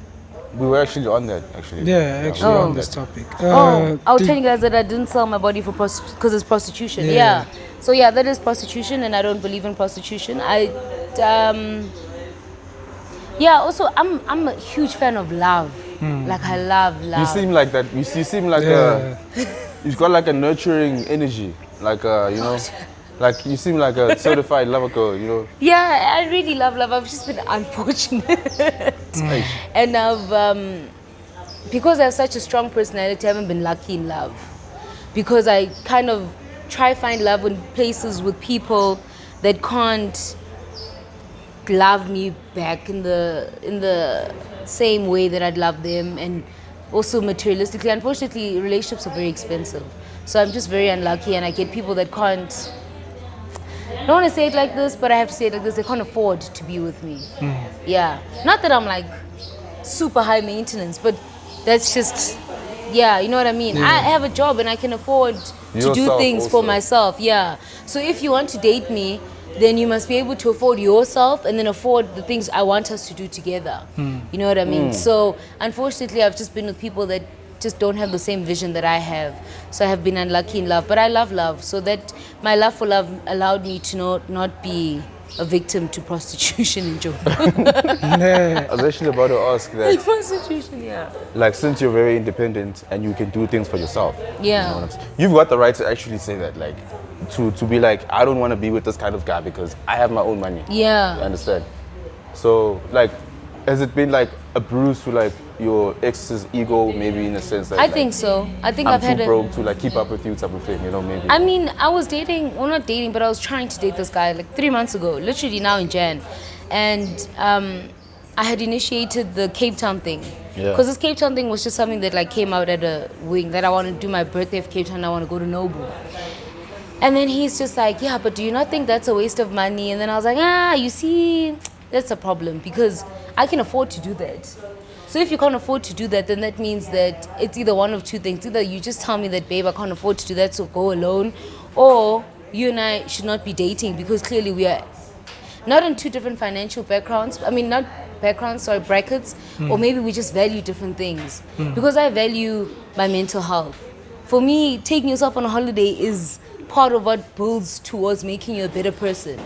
We were actually on that, actually. Yeah, actually we were on this topic. I was did- telling you guys that I didn't sell my body for because it's prostitution. Yeah. Yeah. So yeah, that is prostitution, and I don't believe in prostitution. Also, I'm a huge fan of love. Like, I love love. You seem like that. You seem like Yeah. you've got like a nurturing energy. Like, you know, like you seem like a certified lover girl, you know. Yeah, I really love love. I've just been unfortunate. And I've, because I have such a strong personality, I haven't been lucky in love. Because I kind of try find love in places with people that can't love me back in the same way that I'd love them, and also materialistically. Unfortunately, relationships are very expensive. So I'm just very unlucky, and I get people that can't, I don't want to say it like this, but I have to say it like this, they can't afford to be with me. Yeah. Not that I'm like super high maintenance, but that's just, yeah, you know what I mean? I have a job and I can afford to do Yourself things for also. myself, yeah. So if you want to date me, then you must be able to afford yourself and then afford the things I want us to do together. You know what I mean? So unfortunately, I've just been with people that just don't have the same vision that I have. So I have been unlucky in love, but I love love. So that my love for love allowed me to not be a victim to prostitution in Joburg. I was actually about to ask that, Prostitution, yeah. like, since you're very independent and you can do things for yourself. Yeah. You know what I'm saying? You've got the right to actually say that, like, to be like, I don't want to be with this kind of guy because I have my own money. You Yeah. understand? So, like, has it been like a bruise to like your ex's ego, maybe in a sense that I like, think so. I think I'm I've had too a... broke to like keep up with you type of thing, you know, maybe. I mean, I was dating, well, not dating, but I was trying to date this guy like 3 months ago, literally now in Jan. And I had initiated the Cape Town thing. Yeah. Because this Cape Town thing was just something that like came out at a wing, that I want to do my birthday of Cape Town, I want to go to Nobu. And then he's just like, yeah, but do you not think that's a waste of money? And then I was like, you see, that's a problem because I can afford to do that. So if you can't afford to do that, then that means that it's either one of two things. Either you just tell me that, babe, I can't afford to do that, so go alone. Or you and I should not be dating because clearly we are not in two different financial backgrounds. I mean, not backgrounds, sorry, brackets. Or maybe we just value different things. Because I value my mental health. For me, taking yourself on a holiday is part of what builds towards making you a better person.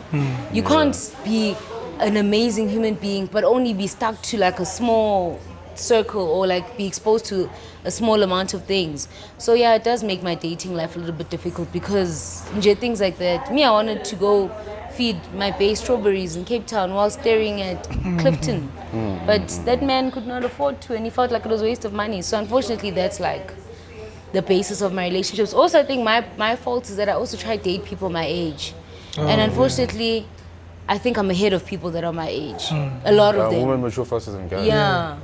You can't be an amazing human being but only be stuck to like a small circle or like be exposed to a small amount of things. So yeah, it does make my dating life a little bit difficult because things like that. Me, I wanted to go feed my bay strawberries in Cape Town while staring at Clifton. But that man could not afford to and he felt like it was a waste of money. So unfortunately that's like the basis of my relationships. Also, I think my fault is that I also try to date people my age. And unfortunately, I think I'm ahead of people that are my age. A lot of them. Women mature faster than guys. Yeah.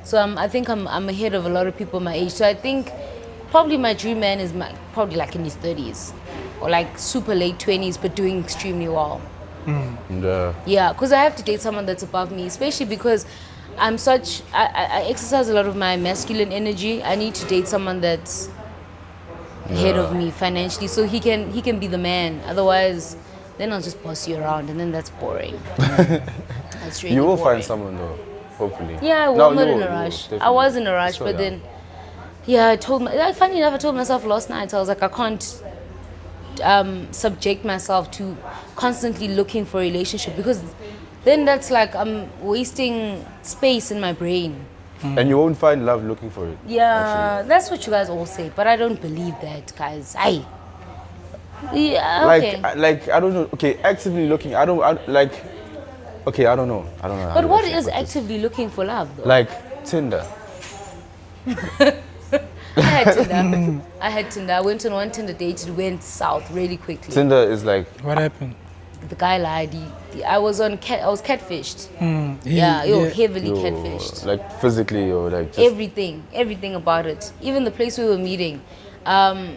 So I think I'm ahead of a lot of people my age. So I think probably my dream man is probably like in his 30s. Or like super late 20s, but doing extremely well. Yeah, because I have to date someone that's above me, especially because I exercise a lot of my masculine energy. I need to date someone that's ahead of me financially, so he can be the man. Otherwise, then I'll just boss you around, and then that's boring. That's really You will boring. find someone though, hopefully. Yeah, I will. No, I'm not you in will, a you will, rush. I definitely. was in a rush, Slow but down. then, funny enough, I told myself last night, I was like, I can't subject myself to constantly looking for a relationship because then that's like I'm wasting space in my brain. And you won't find love looking for it. Yeah, that's what you guys all say, but I don't believe that, guys. Yeah, okay. Like I don't know. Okay, actively looking. I don't know. I don't know. How But to what actually is put this. actively looking for love, though? Like Tinder. I had Tinder. I went on one Tinder date. It went south really quickly. Tinder is like What happened? The guy lied. I was catfished. Heavily you're, catfished. like physically or like just Everything about it. Even the place we were meeting.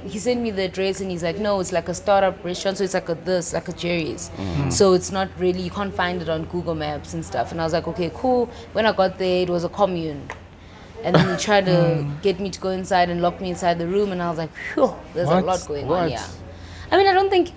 He sent me the address and he's like, no, it's like a startup restaurant, so it's like a Jerry's. So it's not really, you can't find it on Google Maps and stuff. And I was like, okay, cool. When I got there, it was a commune. And then he tried to get me to go inside and lock me inside the room, and I was like, phew, there's a lot going on here. I mean,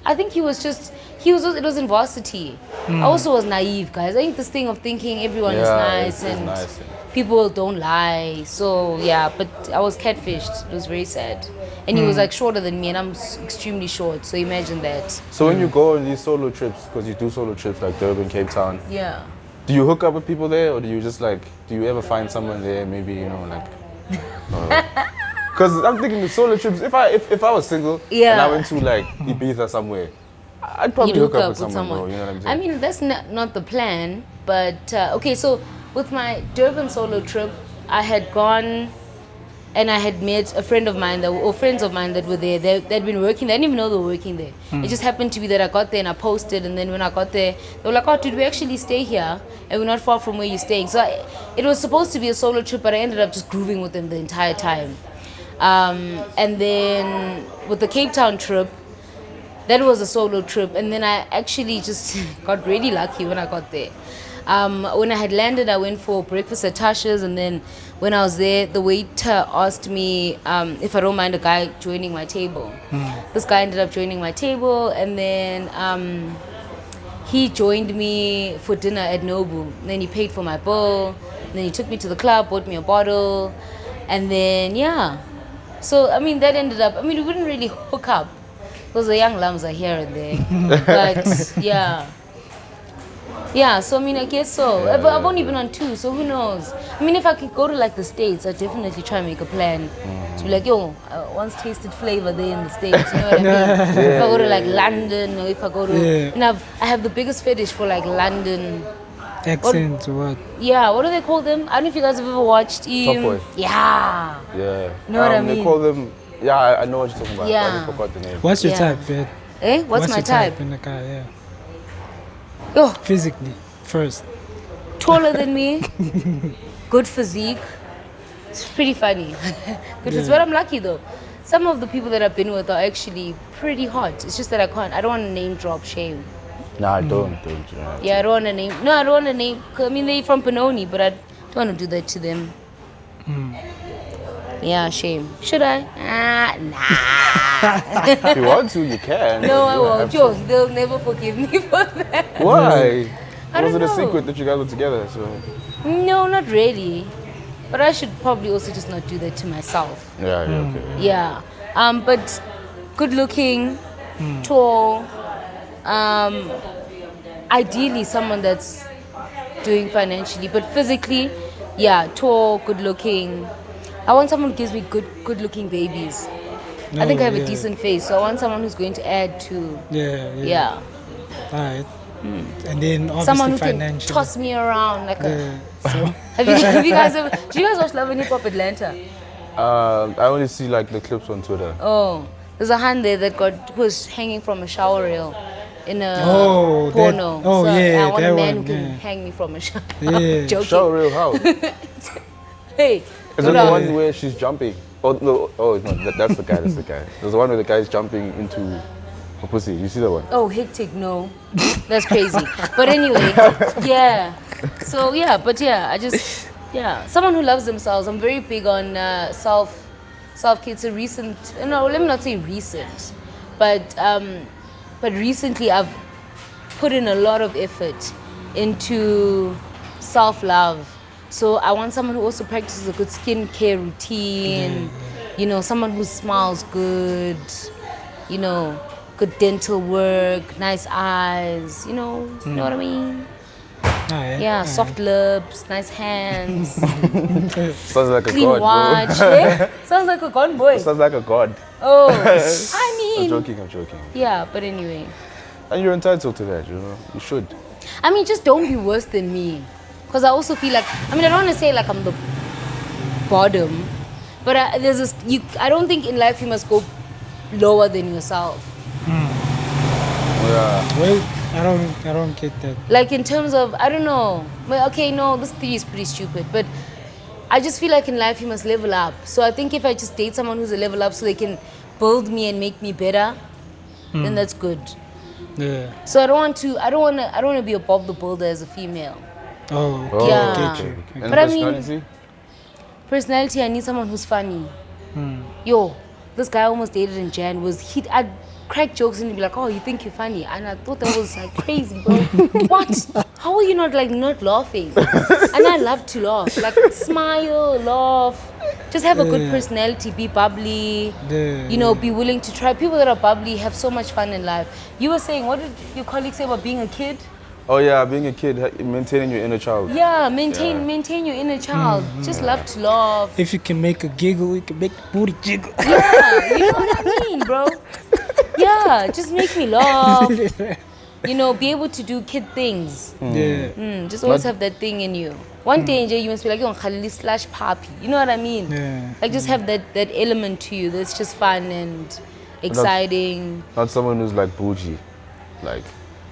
I think it was in varsity. I also was naive, guys. I think this thing of thinking everyone is nice it's and nice. people don't lie. So yeah, but I was catfished. It was very sad. And he was like shorter than me and I'm extremely short. So imagine that. So when you go on these solo trips, because you do solo trips like Durban, Cape Town, Yeah. do you hook up with people there or do you just like, do you ever find someone there maybe, you know, like... Because I'm thinking the solo trips, if I was single and I went to like Ibiza somewhere, I'd probably You'd hook up with someone, bro, you know what I'm saying? I mean, that's not the plan, but okay, so with my Durban solo trip, I had gone and I had met a friend of mine or friends of mine that were there. They'd been working there. I didn't even know they were working there. It just happened to be that I got there and I posted, and then when I got there, they were like, oh, did we actually stay here? And we're not far from where you're staying. So it was supposed to be a solo trip, but I ended up just grooving with them the entire time. And then with the Cape Town trip, that was a solo trip, and then I actually just got really lucky when I got there. When I had landed, I went for breakfast at Tasha's, and then when I was there, the waiter asked me if I don't mind a guy joining my table. This guy ended up joining my table, and then he joined me for dinner at Nobu. And then he paid for my bill, and then he took me to the club, bought me a bottle, and then so I mean that ended up, I mean we wouldn't really hook up because the young lambs are here and there, but yeah, so I mean I guess so. I've only been on 2, so who knows. I mean if I could go to like the States, I'd definitely try and make a plan to be like, yo, I once tasted flavor there in the States, you know what I mean? If I go to like London, or if I go to I have the biggest fetish for like London accent or what? Yeah, what do they call them? I don't know if you guys have ever watched Top Boy. Yeah. Yeah. Know what I mean? They call them, I know what you're talking about, but I Yeah. just forgot the name. What's your Yeah. type, Vet? What's my your type? in the car, yeah. Oh, Physically, first. taller than me, good physique. It's pretty funny. Good physique. But I'm lucky though. Some of the people that I've been with are actually pretty hot. It's just that I don't want to name drop, shame. Nah, don't. Yeah, I don't want to name. No, I don't want to name. I mean, they're from Benoni, but I don't want to do that to them. Yeah, shame. Should I? Nah. If you want to, you can. No, I You don't won't. have to. Yo, they'll never forgive me for that. Why? I Was don't it a know. secret that you guys were together? So No, not really. But I should probably also just not do that to myself. yeah, okay. Yeah. But good looking, tall. Ideally someone that's doing financially, but physically, yeah, tall, good looking. I want someone who gives me good looking babies. I think I have a decent face, so I want someone who's going to add to. Yeah. Alright. And then obviously Someone who can financially. toss me around like a. So, Have you guys ever? Do you guys watch Love and Hip Hop Atlanta? I only see like the clips on Twitter. Oh, there's a hand there that was hanging from a shower rail in a Oh, porno. that- oh, so yeah, I want that a man one, who can yeah. hang me from a shower. Yeah. Joking. Show real how? Hey, Is what it the up? one where she's jumping? Oh no! Oh no! That's the guy. That's the guy. There's the one where the guy's jumping into a pussy. You see that one? Oh, hectic, no. That's crazy. But anyway, yeah. So, yeah, but yeah, someone who loves themselves. I'm very big on self-care. It's a recent, no, let me not say recent, but recently I've put in a lot of effort into self-love. So I want someone who also practices a good skincare routine, you know, someone who smiles good, you know, good dental work, nice eyes, you know what I mean? alright. Yeah, soft lips, nice hands, Sounds like a clean god, watch. bro. Yeah? Sounds like a gone boy. Sounds like a god. Oh, I I'm mean, joking. yeah, but anyway. And you're entitled to that, you know. You should. I mean, just don't be worse than me. Because I also feel like, I mean, I don't want to say like I'm the bottom, but I don't think in life you must go lower than yourself. Yeah. Well, I don't get that. Like in terms of, I don't know. Well, okay, no, this theory is pretty stupid, but I just feel like in life you must level up. So I think if I just date someone who's a level up so they can build me and make me better, then that's good. Yeah. So I don't want to be a Bob the Builder as a female. Oh, Oh, Yeah. get you. And But I mean- personality? Personality, I need someone who's funny. Yo, this guy I almost dated in Jan I'd crack jokes and he'd be like, oh, you think you're funny? And I thought that was like crazy, bro. What? How are you not laughing? And I love to laugh. Like smile, laugh. Just have a good personality, be bubbly. Yeah, You know, be willing to try. People that are bubbly have so much fun in life. You were saying, what did your colleague say about being a kid? Oh yeah, being a kid, maintaining your inner child. Yeah, maintain your inner child. Just love to laugh. If you can make a giggle, you can make the booty jiggle. Yeah, you know what I mean, bro? Yeah, just make me laugh. You know, be able to do kid things. Yeah. Just always have that thing in you. One day, you must be like, yo, Khalili / Papi. You know what I mean? Yeah. Like, just have that element to you that's just fun and exciting. Not someone who's like bougie. Like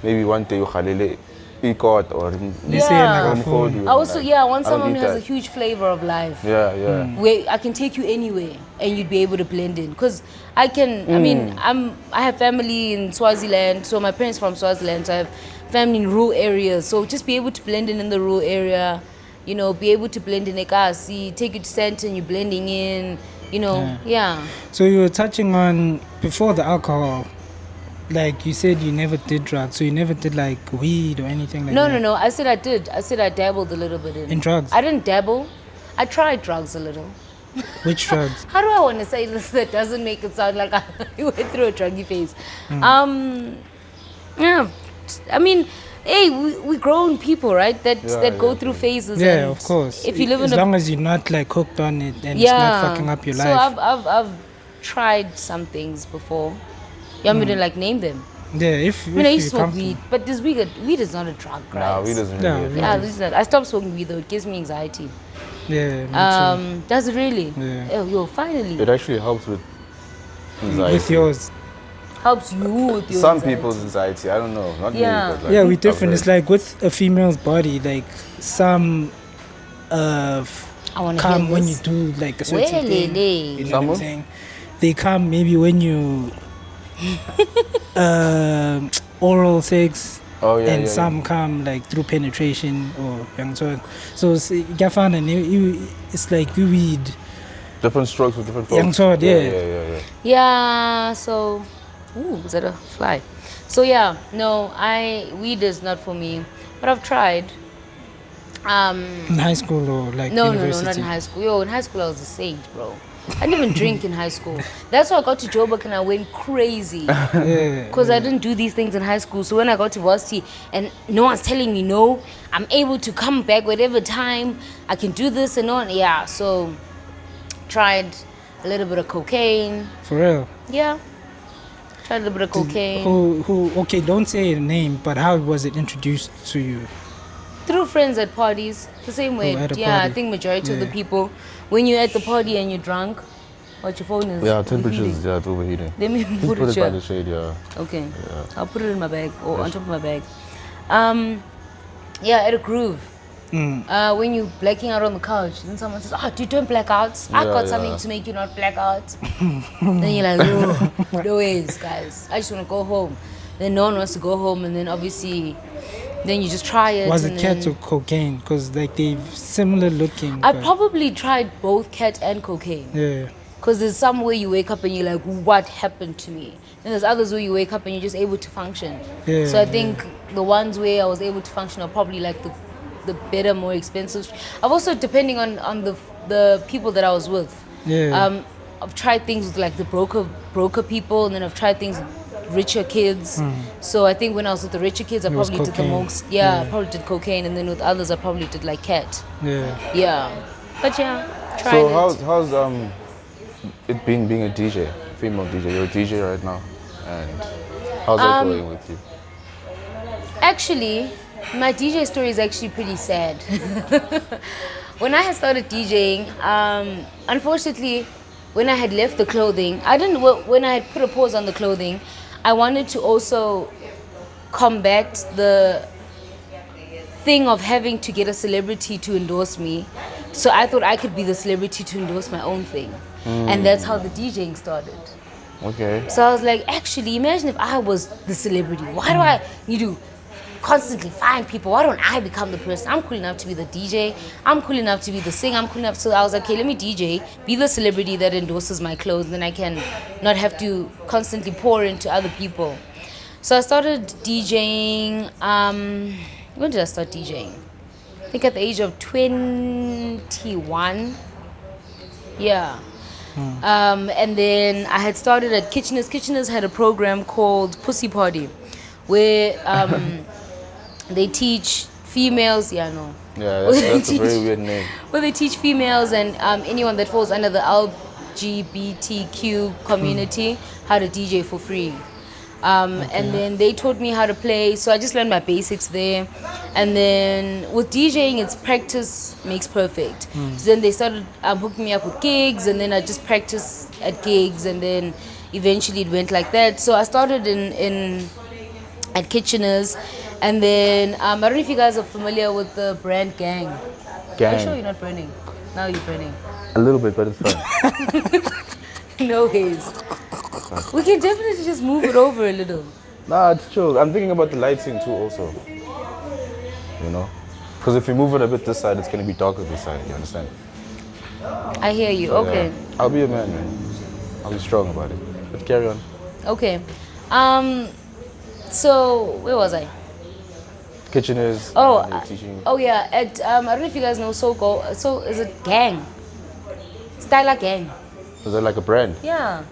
maybe one day you khalile ikot or Yeah. phone. I also, I want I don't someone eat who has that. a huge flavor of life. Yeah. Where I can take you anywhere and you'd be able to blend in. Because I can, I mean, I have family in Swaziland, so my parents from Swaziland, so I have family in rural areas. So just be able to blend in the rural area, you know, be able to blend in Ekasi, take you to Stanton, you're blending in, you know, yeah. So you were touching on before the alcohol, like you said you never did drugs, so you never did like weed or anything like that? No, I said I did. I said I dabbled a little bit in drugs? I didn't dabble. I tried drugs a little. Which drugs? How do I want to say this that doesn't make it sound like I went through a druggy phase? Yeah, I mean, hey, we grown people, right? That go through phases. Yeah, and of course. If you live as in long as you're not like hooked on it and it's not fucking up your life. So I've tried some things before. You want me to like name them? Yeah, if I mean, I used you to smoke come weed, but weed is not a drug, right? Nah, weed doesn't Yeah, really. Yeah, this is not. I stopped smoking weed though. It gives me anxiety. Yeah, me Does it really? Yeah. Oh, yo, finally. It actually helps with anxiety. with yours. helps you with your Some anxiety. people's anxiety, I don't know. Not Yeah. me, but like, Yeah, we're I've different. It's heard. like with a female's body, like some I want to come hear when you this. do like a certain thing. Welele. You know Some what I'm will? saying? They come maybe when you oral sex, Oh, yeah, and yeah, some come like through penetration or young so. So Gafan and it's like we weed. Different strokes with different folks. Young sword, yeah, yeah. yeah, yeah, yeah. Yeah, so, is that a fly? So yeah, no, weed is not for me, but I've tried. In high school or like No, university. not in high school. Yo, in high school I was a saint, bro. I didn't even drink in high school. That's why I got to Joburg and I went crazy. Yeah. Because I didn't do these things in high school. So when I got to varsity and no one's telling me no, I'm able to come back whatever time. I can do this and on. Yeah, so tried a little bit of cocaine. For real. Yeah. Tried a little bit of cocaine. Who? Okay, don't say a name, but how was it introduced to you? Through friends at parties. The same way. at a Yeah, I party. think majority of the Yeah. people, when you're at the party and you're drunk, what your phone is Yeah, temperatures, overheating. yeah, it's overheating. Let me Just put put it it by here. the shade, yeah. Okay. Yeah. I'll put it in my bag or on Yes. top of my bag. Yeah, at a groove. When you're blacking out on the couch, then someone says, "Oh, dude, don't black out. I've Yeah, got yeah. something to make you not black out." Then you're like, "Oh, no ways, guys. I just want to go home." Then no one wants to go home, and then obviously, then you just try it. Was and it cat then- or cocaine? Because like they similar looking. I but- probably tried both cat and cocaine. Yeah. Because there's some where you wake up and you're like, what happened to me? And there's others where you wake up and you're just able to function. Yeah, So I think the ones where I was able to function are probably like the better, more expensive. I've also, depending on the people that I was with, Yeah. I've tried things with like the broker people, and then I've tried things with richer kids. So I think when I was with the richer kids, I It was probably did the cocaine. most. Yeah, I probably did cocaine, and then with others, I probably did like cat. Yeah. Yeah. But yeah, tried So it. how's it being a DJ, female DJ? You're a DJ right now, and how's that going with you? Actually, my DJ story is actually pretty sad. When I had started DJing, unfortunately, when I had left the clothing, when I had put a pause on the clothing, I wanted to also combat the thing of having to get a celebrity to endorse me. So I thought I could be the celebrity to endorse my own thing. And that's how the DJing started. Okay. So I was like, actually, imagine if I was the celebrity. Why do I need to constantly find people? Why don't I become the person? I'm cool enough to be the DJ. I'm cool enough to be the singer. I'm cool enough. So I was like, okay, let me DJ, be the celebrity that endorses my clothes. Then I can not have to constantly pour into other people. So I started DJing. When did I start DJing? I think at the age of 21. Yeah. And then I had started at Kitchener's. Kitchener's had a program called Pussy Party, where they teach females. Yeah, no. Yeah, that's a very weird name. Where they teach females and anyone that falls under the LGBTQ community how to DJ for free. And then they taught me how to play, so I just learned my basics there. And then with DJing, it's practice makes perfect. So then they started hooking me up with gigs, and then I just practiced at gigs, and then eventually it went like that. So I started at Kitchener's, and then I don't know if you guys are familiar with the brand Gang. Are you sure you're not burning? Now you're burning. A little bit, but it's fine. No ways. We can definitely just move it over a little. Nah, it's chill. I'm thinking about the lighting too, also. You know, because if you move it a bit this side, it's gonna be darker this side. You understand? I hear you. Okay. Yeah. I'll be a man. I'll be strong about it. But carry on. Okay. So where was I? Kitcheners. Oh, they're teaching. oh yeah. At I don't know if you guys know So is it Gang? Styler Gang. Is that like a brand? Yeah.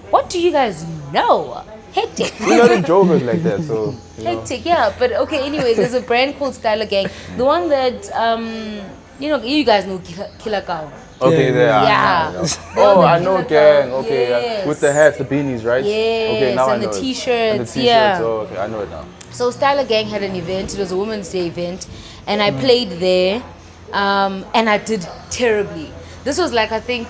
What do you guys know? Hectic. We're not in Joburg like that, so you know. Hectic, yeah. But okay, anyways, there's a brand called Styler Gang. The one that you guys know Killer Cow. Okay, there. Yeah. Oh, Yeah, I know like gang. that. Okay, Yes. with the hats, the beanies, right? Okay, Yes, now I and know the it. t-shirts, And the t-shirts. yeah. Oh, okay, I know it now. So Styler Gang had an event. It was a Women's Day event, and I played there, and I did terribly. This was like, I think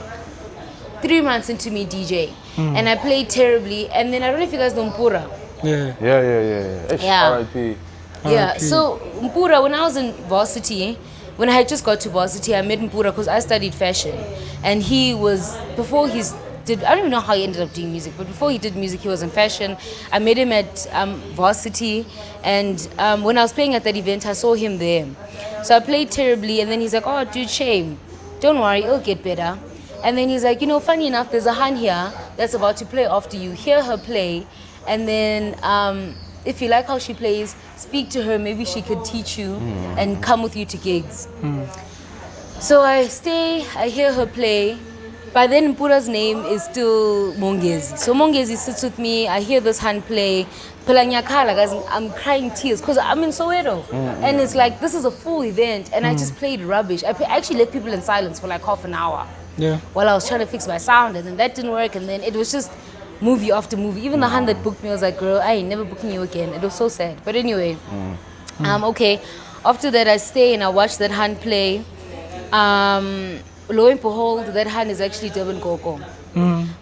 3 months into me DJ, and I played terribly. And then I don't know if you guys know MPURA. Yeah. Yeah. R.I.P. Yeah, so MPURA, when I was in varsity, when I had just got to varsity, I met MPURA because I studied fashion. And he was, before I don't even know how he ended up doing music, but before he did music, he was in fashion. I met him at varsity, and when I was playing at that event, I saw him there. So I played terribly, and then he's like, oh, dude, shame. Don't worry, it'll get better. And then he's like, you know, funny enough, there's a Han here that's about to play after you. Hear her play, and then if you like how she plays, speak to her, maybe she could teach you and come with you to gigs. So I stay, I hear her play. By then, MPURA's name is still Mongezi. So Mongezi sits with me, I hear this hand play. I'm crying tears because I'm in Soweto. And it's like, this is a full event, and I just played rubbish. I actually left people in silence for like half an hour while I was trying to fix my sound, and then that didn't work, and then it was just movie after movie. Even the hand that booked me was like, girl, I ain't never booking you again. It was so sad. But anyway, okay. After that, I stay and I watch that hand play. Lo and behold, that hand is actually DBN Gogo.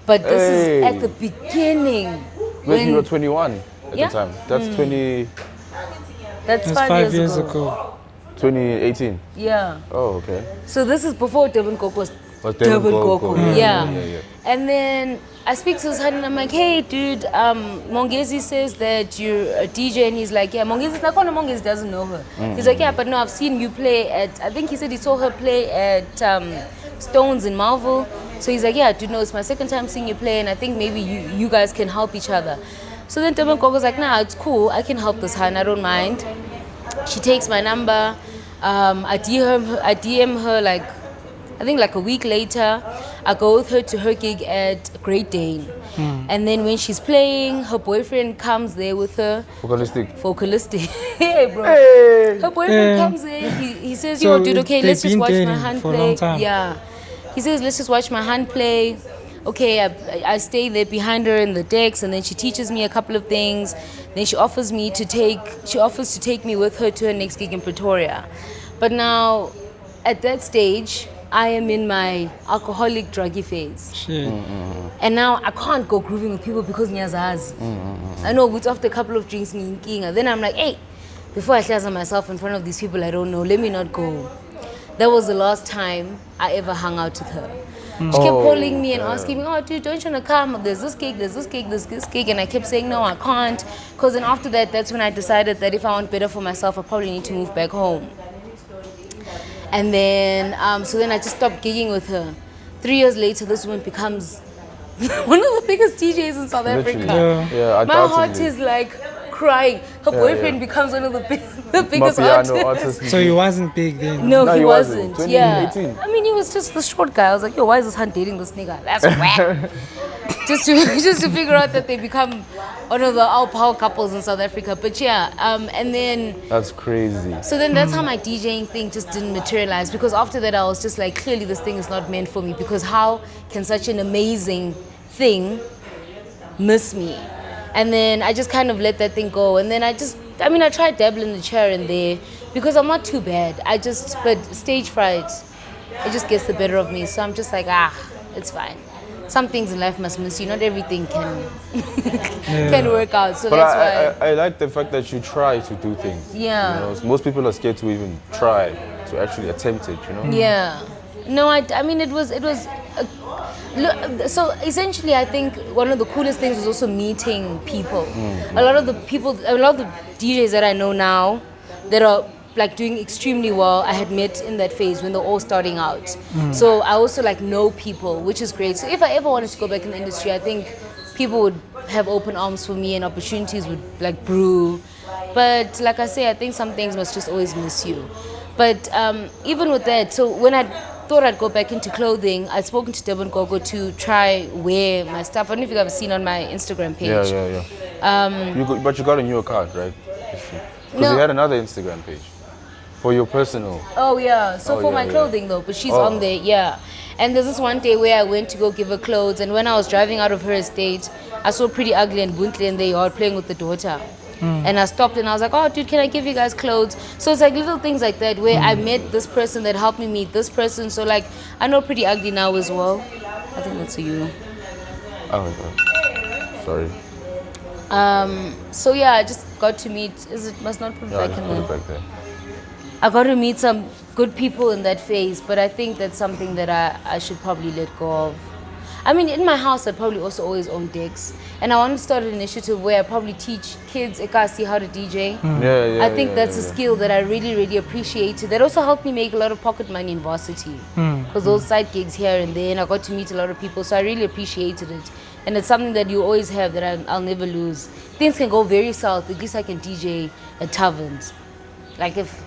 But this is at the beginning. When you were 21 at the time. That's 20... That's 5 years ago. 2018? Yeah. Oh, okay. So this is before DBN Gogo was DBN Gogo. Yeah. And then I speak to his hand and I'm like, hey, dude, Mongezi says that you're a DJ. And he's like, yeah, Mongezi doesn't know her. He's like, yeah, but no, I've seen you play at, I think he said he saw her play at Stones in Marvel. So he's like, yeah, dude, no, it's my second time seeing you play, and I think maybe you guys can help each other. So then DBN Gogo's like, nah, it's cool. I can help this hand. I don't mind. She takes my number. I DM her like, I think like a week later. I go with her to her gig at Great Dane. And then when she's playing, her boyfriend comes there with her. Focalistic. Hey, bro. Hey. Her boyfriend comes there. He says, yo, dude, okay, let's just watch my hand play. Yeah. He says, let's just watch my hand play. Okay, I stay there behind her in the decks, and then she teaches me a couple of things. Then she offers to take me with her to her next gig in Pretoria. But now, at that stage, I am in my alcoholic druggy phase. And now I can't go grooving with people because nyazazi. I know, it's after a couple of drinks, then I'm like, hey, before I shaza myself in front of these people I don't know, let me not go. That was the last time I ever hung out with her. She kept calling me and asking me, oh, dude, don't you want to come? There's this gig. And I kept saying, no, I can't. Because then after that, that's when I decided that if I want better for myself, I probably need to move back home. And then, so then I just stopped gigging with her. 3 years later, this woman becomes one of the biggest DJs in South Africa. My heart is like crying. Her boyfriend becomes one of the biggest artists. So he wasn't big then? No, he wasn't. 2018. I mean, he was just the short guy. I was like, yo, why is this hunt dating this nigga? That's whack. just to figure out that they become one of the all-power couples in South Africa. But yeah, and then... That's crazy. So then that's how my DJing thing just didn't materialize, because after that I was just like, clearly this thing is not meant for me, because how can such an amazing thing miss me? And then I just kind of let that thing go. And then I tried dabbling the chair in there because I'm not too bad. But stage fright, it just gets the better of me. So I'm just like, it's fine. Some things in life must miss you. Not everything can work out. So but that's why. I like the fact that you try to do things. Yeah. You know, most people are scared to even try, to actually attempt it, you know? Yeah. No, I mean, it was so essentially I think one of the coolest things was also meeting people. A lot of the DJs that I know now that are like doing extremely well, I had met in that phase when they're all starting out. So I also like know people, which is great. So if I ever wanted to go back in the industry, I think people would have open arms for me and opportunities would like brew. But like I say, I think some things must just always miss you. But even with that, so when I thought I'd go back into clothing, I'd spoken to DBN Gogo to try wear my stuff. I don't know if you've ever seen on my Instagram page. Yeah. But you got a new account, right? Because you had another Instagram page for your personal. Oh yeah, so for my clothing though, but she's on there, yeah. And there's this one day where I went to go give her clothes, and when I was driving out of her estate, I saw Pretty Ugly and Buntle in their yard playing with the daughter. And I stopped and I was like, oh dude, can I give you guys clothes? So it's like little things like that where I met this person that helped me meet this person. So like, I know Pretty Ugly now as well. I think that's a you. Oh, okay. Sorry. So yeah, I just got to meet. Must not put it Yeah, back just in put there. it back there. I got to meet some good people in that phase, but I think that's something that I should probably let go of. I mean, in my house, I probably also always own decks, and I want to start an initiative where I probably teach kids Ekasi how to DJ. Yeah. I think that's a skill that I really, really appreciated. That also helped me make a lot of pocket money in varsity. Because those side gigs here and there, and I got to meet a lot of people, so I really appreciated it. And it's something that you always have that I'll never lose. Things can go very south, at least I can DJ at taverns. Like if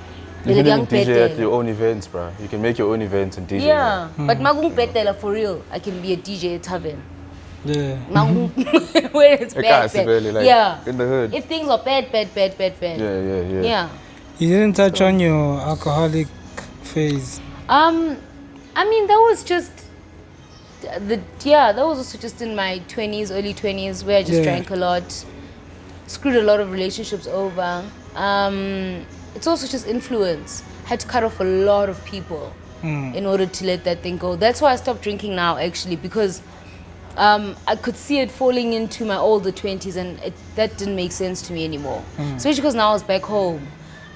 You the can young even DJ Pete. at your own events, bro. You can make your own events and DJ. Yeah, but Magung Petela for real, I can be a DJ at tavern. Yeah. Magung, where it's bad, Ekasi, really, like, yeah. in the hood. If things are bad. Yeah. Yeah. You didn't touch on your alcoholic phase. I mean, that was just that was also just in my 20s, early 20s, where I just drank a lot, screwed a lot of relationships over. It's also just influence. I had to cut off a lot of people in order to let that thing go. That's why I stopped drinking now, actually, because I could see it falling into my older 20s, and that didn't make sense to me anymore. Especially because now I was back home.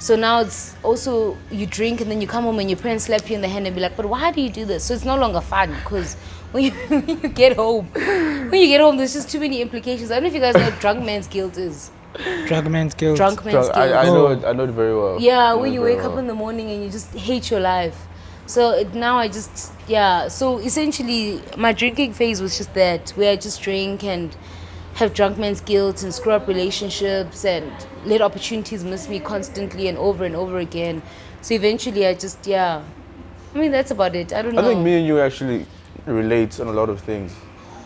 So now it's also, you drink and then you come home and your parents slap you in the hand and be like, but why do you do this? So it's no longer fun, because when you get home, there's just too many implications. I don't know if you guys know what drunk man's guilt is. Drug man's guilt. Drunk man's guilt. I know it very well. Yeah, when you wake up in the morning and you just hate your life. So so essentially my drinking phase was just that, where I just drink and have drunk man's guilt and screw up relationships and let opportunities miss me constantly and over again. So eventually I just, I mean, that's about it. I don't know. I think me and you actually relate on a lot of things,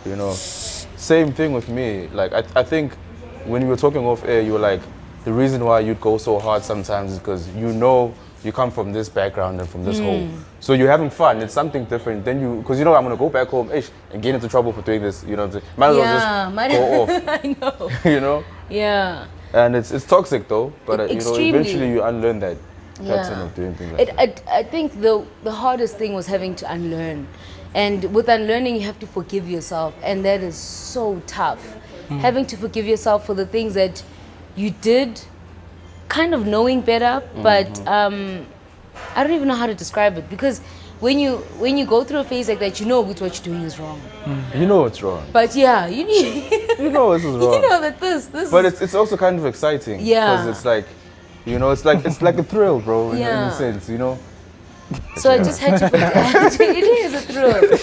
you know. Same thing with me. Like, I think when you were talking off air, you were like, the reason why you'd go so hard sometimes is because you know you come from this background and from this home. So you're having fun. It's something different. Then because I'm going to go back home and get into trouble for doing this, you know. Might as well just go off. I know. You know? Yeah. And it's toxic though, but you know, Extremely. eventually you unlearn that pattern of doing things like that. I think the hardest thing was having to unlearn. And with unlearning, you have to forgive yourself. And that is so tough. Having to forgive yourself for the things that you did, kind of knowing better, but I don't even know how to describe it, because when you go through a phase like that, you know what you're doing is wrong. You know it's wrong. But yeah, you know this is wrong. you know that this But is, it's also kind of exciting. Yeah. Because it's like, you know, it's like a thrill, bro, in a sense, you know. so I just had to forget. It is a thrill.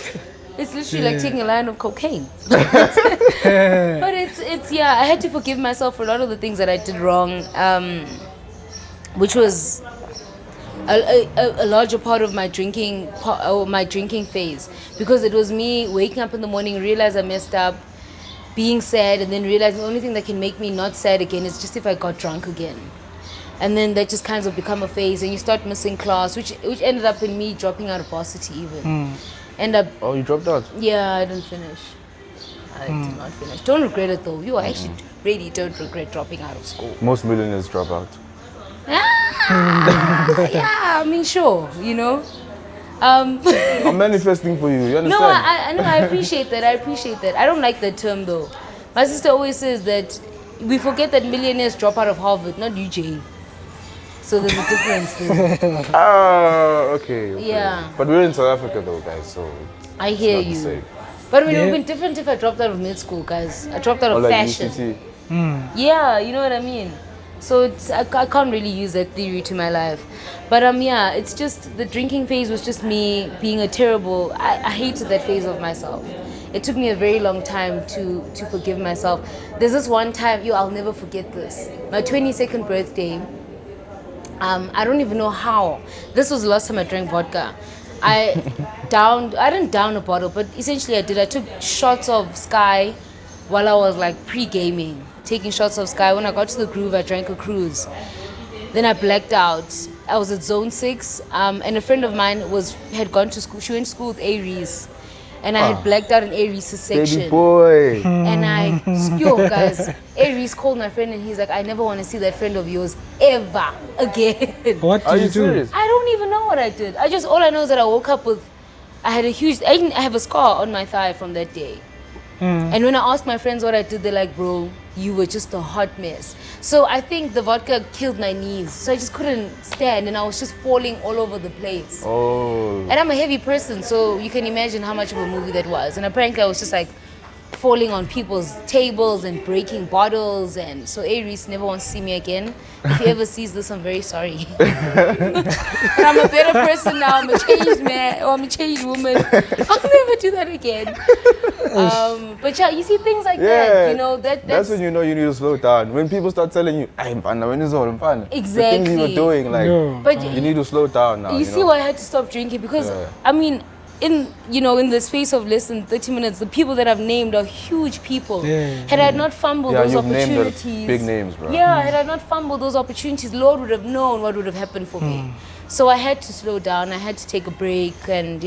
It's literally like taking a line of cocaine. But it's I had to forgive myself for a lot of the things that I did wrong, which was a larger part of my drinking phase, because it was me waking up in the morning, realize I messed up, being sad, and then realizing the only thing that can make me not sad again is just if I got drunk again. And then that just kind of become a phase, and you start missing class, which ended up in me dropping out of varsity even. Oh, you dropped out? Yeah, I didn't finish. I did not finish. Don't regret it though. You actually really don't regret dropping out of school. Most millionaires drop out. Yeah, I mean, sure, you know. I'm manifesting for you. You understand? No, I know. I appreciate that. I don't like that term though. My sister always says that we forget that millionaires drop out of Harvard, not UJ. So there's a difference there. Okay. Yeah. But we're in South Africa though, guys, so I hear not the you. same. But it would have been different if I dropped out of mid school, guys. I dropped out of like fashion. UCT. Yeah, you know what I mean? So I can't really use that theory to my life. But it's just the drinking phase was just me being a terrible, I hated that phase of myself. It took me a very long time to forgive myself. There's this one time, I'll never forget this. My 22nd birthday, I don't even know how. This was the last time I drank vodka. I didn't down a bottle, but essentially I did. I took shots of Sky while I was like pre-gaming, taking shots of Sky. When I got to the groove, I drank a cruise. Then I blacked out. I was at Zone 6, and a friend of mine had gone to school. She went to school with Aries. And I had blacked out in Aries' section. Baby boy. And guys, Aries called my friend and he's like, I never want to see that friend of yours ever again. What Are did you you do? serious? I don't even know what I did. All I know is that I woke up with I have a scar on my thigh from that day. And when I asked my friends what I did, they're like, bro, you were just a hot mess. So I think the vodka killed my knees. So I just couldn't stand and I was just falling all over the place. Oh. And I'm a heavy person, so you can imagine how much of a movie that was. And apparently I was just like falling on people's tables and breaking bottles. And so Aries never wants to see me again. If he ever sees this, I'm very sorry. But I'm a better person now. I'm a changed man, or I'm a changed woman. I'll never do that again. But yeah, you see things like that, you know, that's when you know you need to slow down. When people start telling you, I'm fun, when it's all fun. Exactly. The things you were doing, like, But you need to slow down now. You see why I had to stop drinking? Because, I mean, in the space of less than 30 minutes, the people that I've named are huge people. Had I not fumbled those you've opportunities, named big names, bro. Yeah, had I not fumbled those opportunities, Lord would have known what would have happened for me. So I had to slow down. I had to take a break, and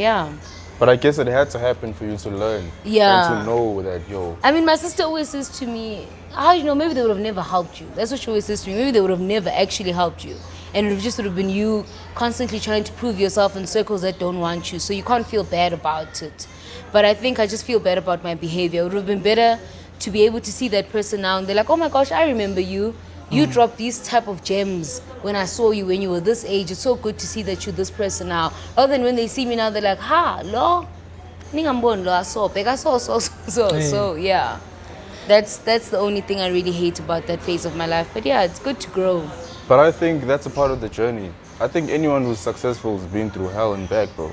But I guess it had to happen for you to learn. Yeah. And to know that, yo. I mean, my sister always says to me, how you know, maybe they would have never helped you. That's what she always says to me. Maybe they would have never actually helped you. And it just would have been you constantly trying to prove yourself in circles that don't want you. So you can't feel bad about it. But I think I just feel bad about my behavior. It would have been better to be able to see that person now and they're like, oh my gosh, I remember you. You dropped these type of gems when I saw you when you were this age. It's so good to see that you're this person now. Other than when they see me now, they're like, ha, lo. So yeah, that's the only thing I really hate about that phase of my life. But yeah, it's good to grow. But I think that's a part of the journey. I think anyone who's successful has been through hell and back, bro.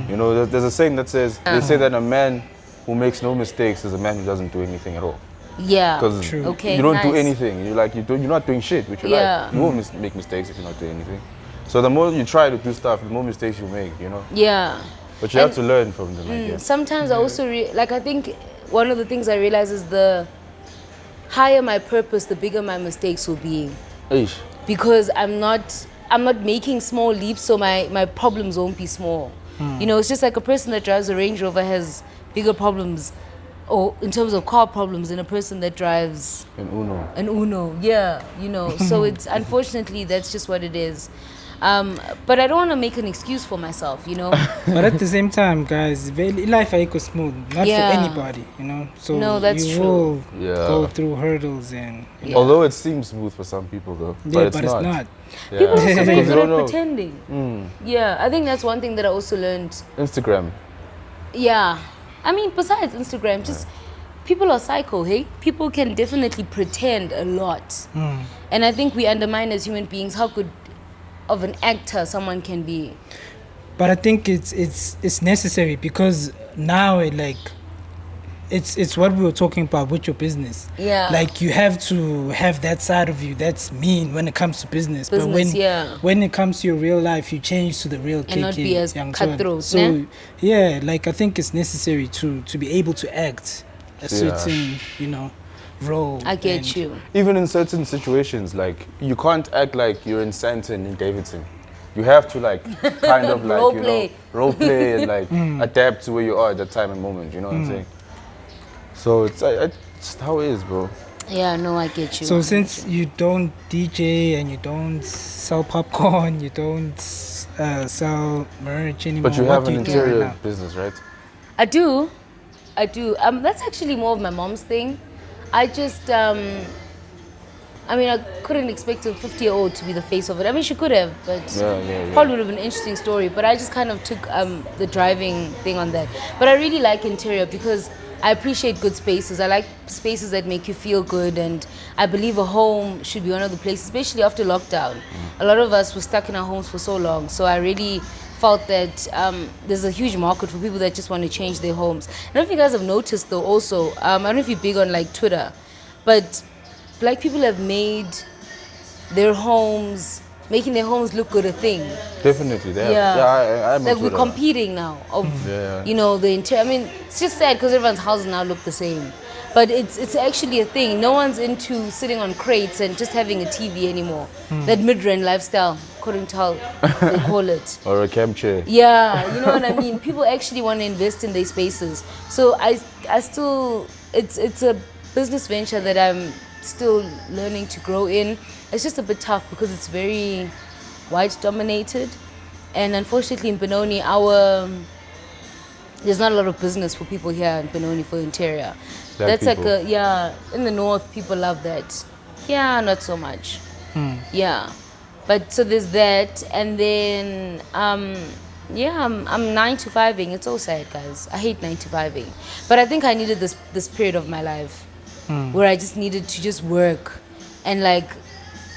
You know, there's a saying that says, they say that a man who makes no mistakes is a man who doesn't do anything at all. Yeah, because you don't do anything. You're not doing shit with your life. You won't make mistakes if you're not doing anything. So the more you try to do stuff, the more mistakes you make, you know? Yeah. But you have to learn from them, I guess. Sometimes I also, I think one of the things I realize is the higher my purpose, the bigger my mistakes will be. Eish. Because I'm not making small leaps, so my problems won't be small. You know, it's just like a person that drives a Range Rover has bigger problems, or in terms of car problems, than a person that drives an Uno. Yeah, you know. So it's unfortunately that's just what it is. But I don't want to make an excuse for myself, you know. But at the same time, guys, life is smooth, not for anybody, you know. So no, that's you true. will go through hurdles and. Although it seems smooth for some people, though. But it's not. People are also very good at pretending. Yeah, I think that's one thing that I also learned. Instagram. Yeah, I mean, besides Instagram, just people are psycho, hey? People can definitely pretend a lot. And I think we undermine as human beings how good of an actor someone can be. But I think it's necessary because now it's what we were talking about with your business. Yeah. Like you have to have that side of you that's mean when it comes to business. But when it comes to your real life, you change to the real KK. And not be as cutthroat. So yeah, like I think it's necessary to be able to act a certain, you know, role. I get you. Even in certain situations, like you can't act like you're in Santon in Davidson. You have to kind of role play and adapt to where you are at that time and moment. You know what I'm saying? So it's just how it is, bro. Yeah, no, I get you. So since you don't DJ and you don't sell popcorn, you don't sell merch anymore. But you have an interior business, right? I do. That's actually more of my mom's thing. I just, I couldn't expect a 50-year-old to be the face of it. I mean, she could have, but probably would have been an interesting story. But I just kind of took the driving thing on that. But I really like interior because I appreciate good spaces. I like spaces that make you feel good, and I believe a home should be one of the places, especially after lockdown. A lot of us were stuck in our homes for so long, so I really felt that there's a huge market for people that just want to change their homes. I don't know if you guys have noticed though also, I don't know if you're big on Twitter, but Black people have made their homes, making their homes look good a thing. Definitely, they have. Yeah, I'm we're competing now of, you know, the interior. I mean, it's just sad because everyone's houses now look the same. But it's actually a thing. No one's into sitting on crates and just having a TV anymore. That mid-range lifestyle, according to how they call it. Or a camp chair. Yeah, you know what I mean? People actually want to invest in their spaces. So I still, it's a business venture that I'm still learning to grow in. It's just a bit tough because it's very white dominated. And unfortunately in Benoni, there's not a lot of business for people here in Benoni for interior. Black That's people. in the north, people love that. Yeah, not so much. Yeah. But so there's that. And then, I'm 9 to 5ing. It's so sad, guys. I hate 9 to 5ing. But I think I needed this period of my life where I just needed to just work and like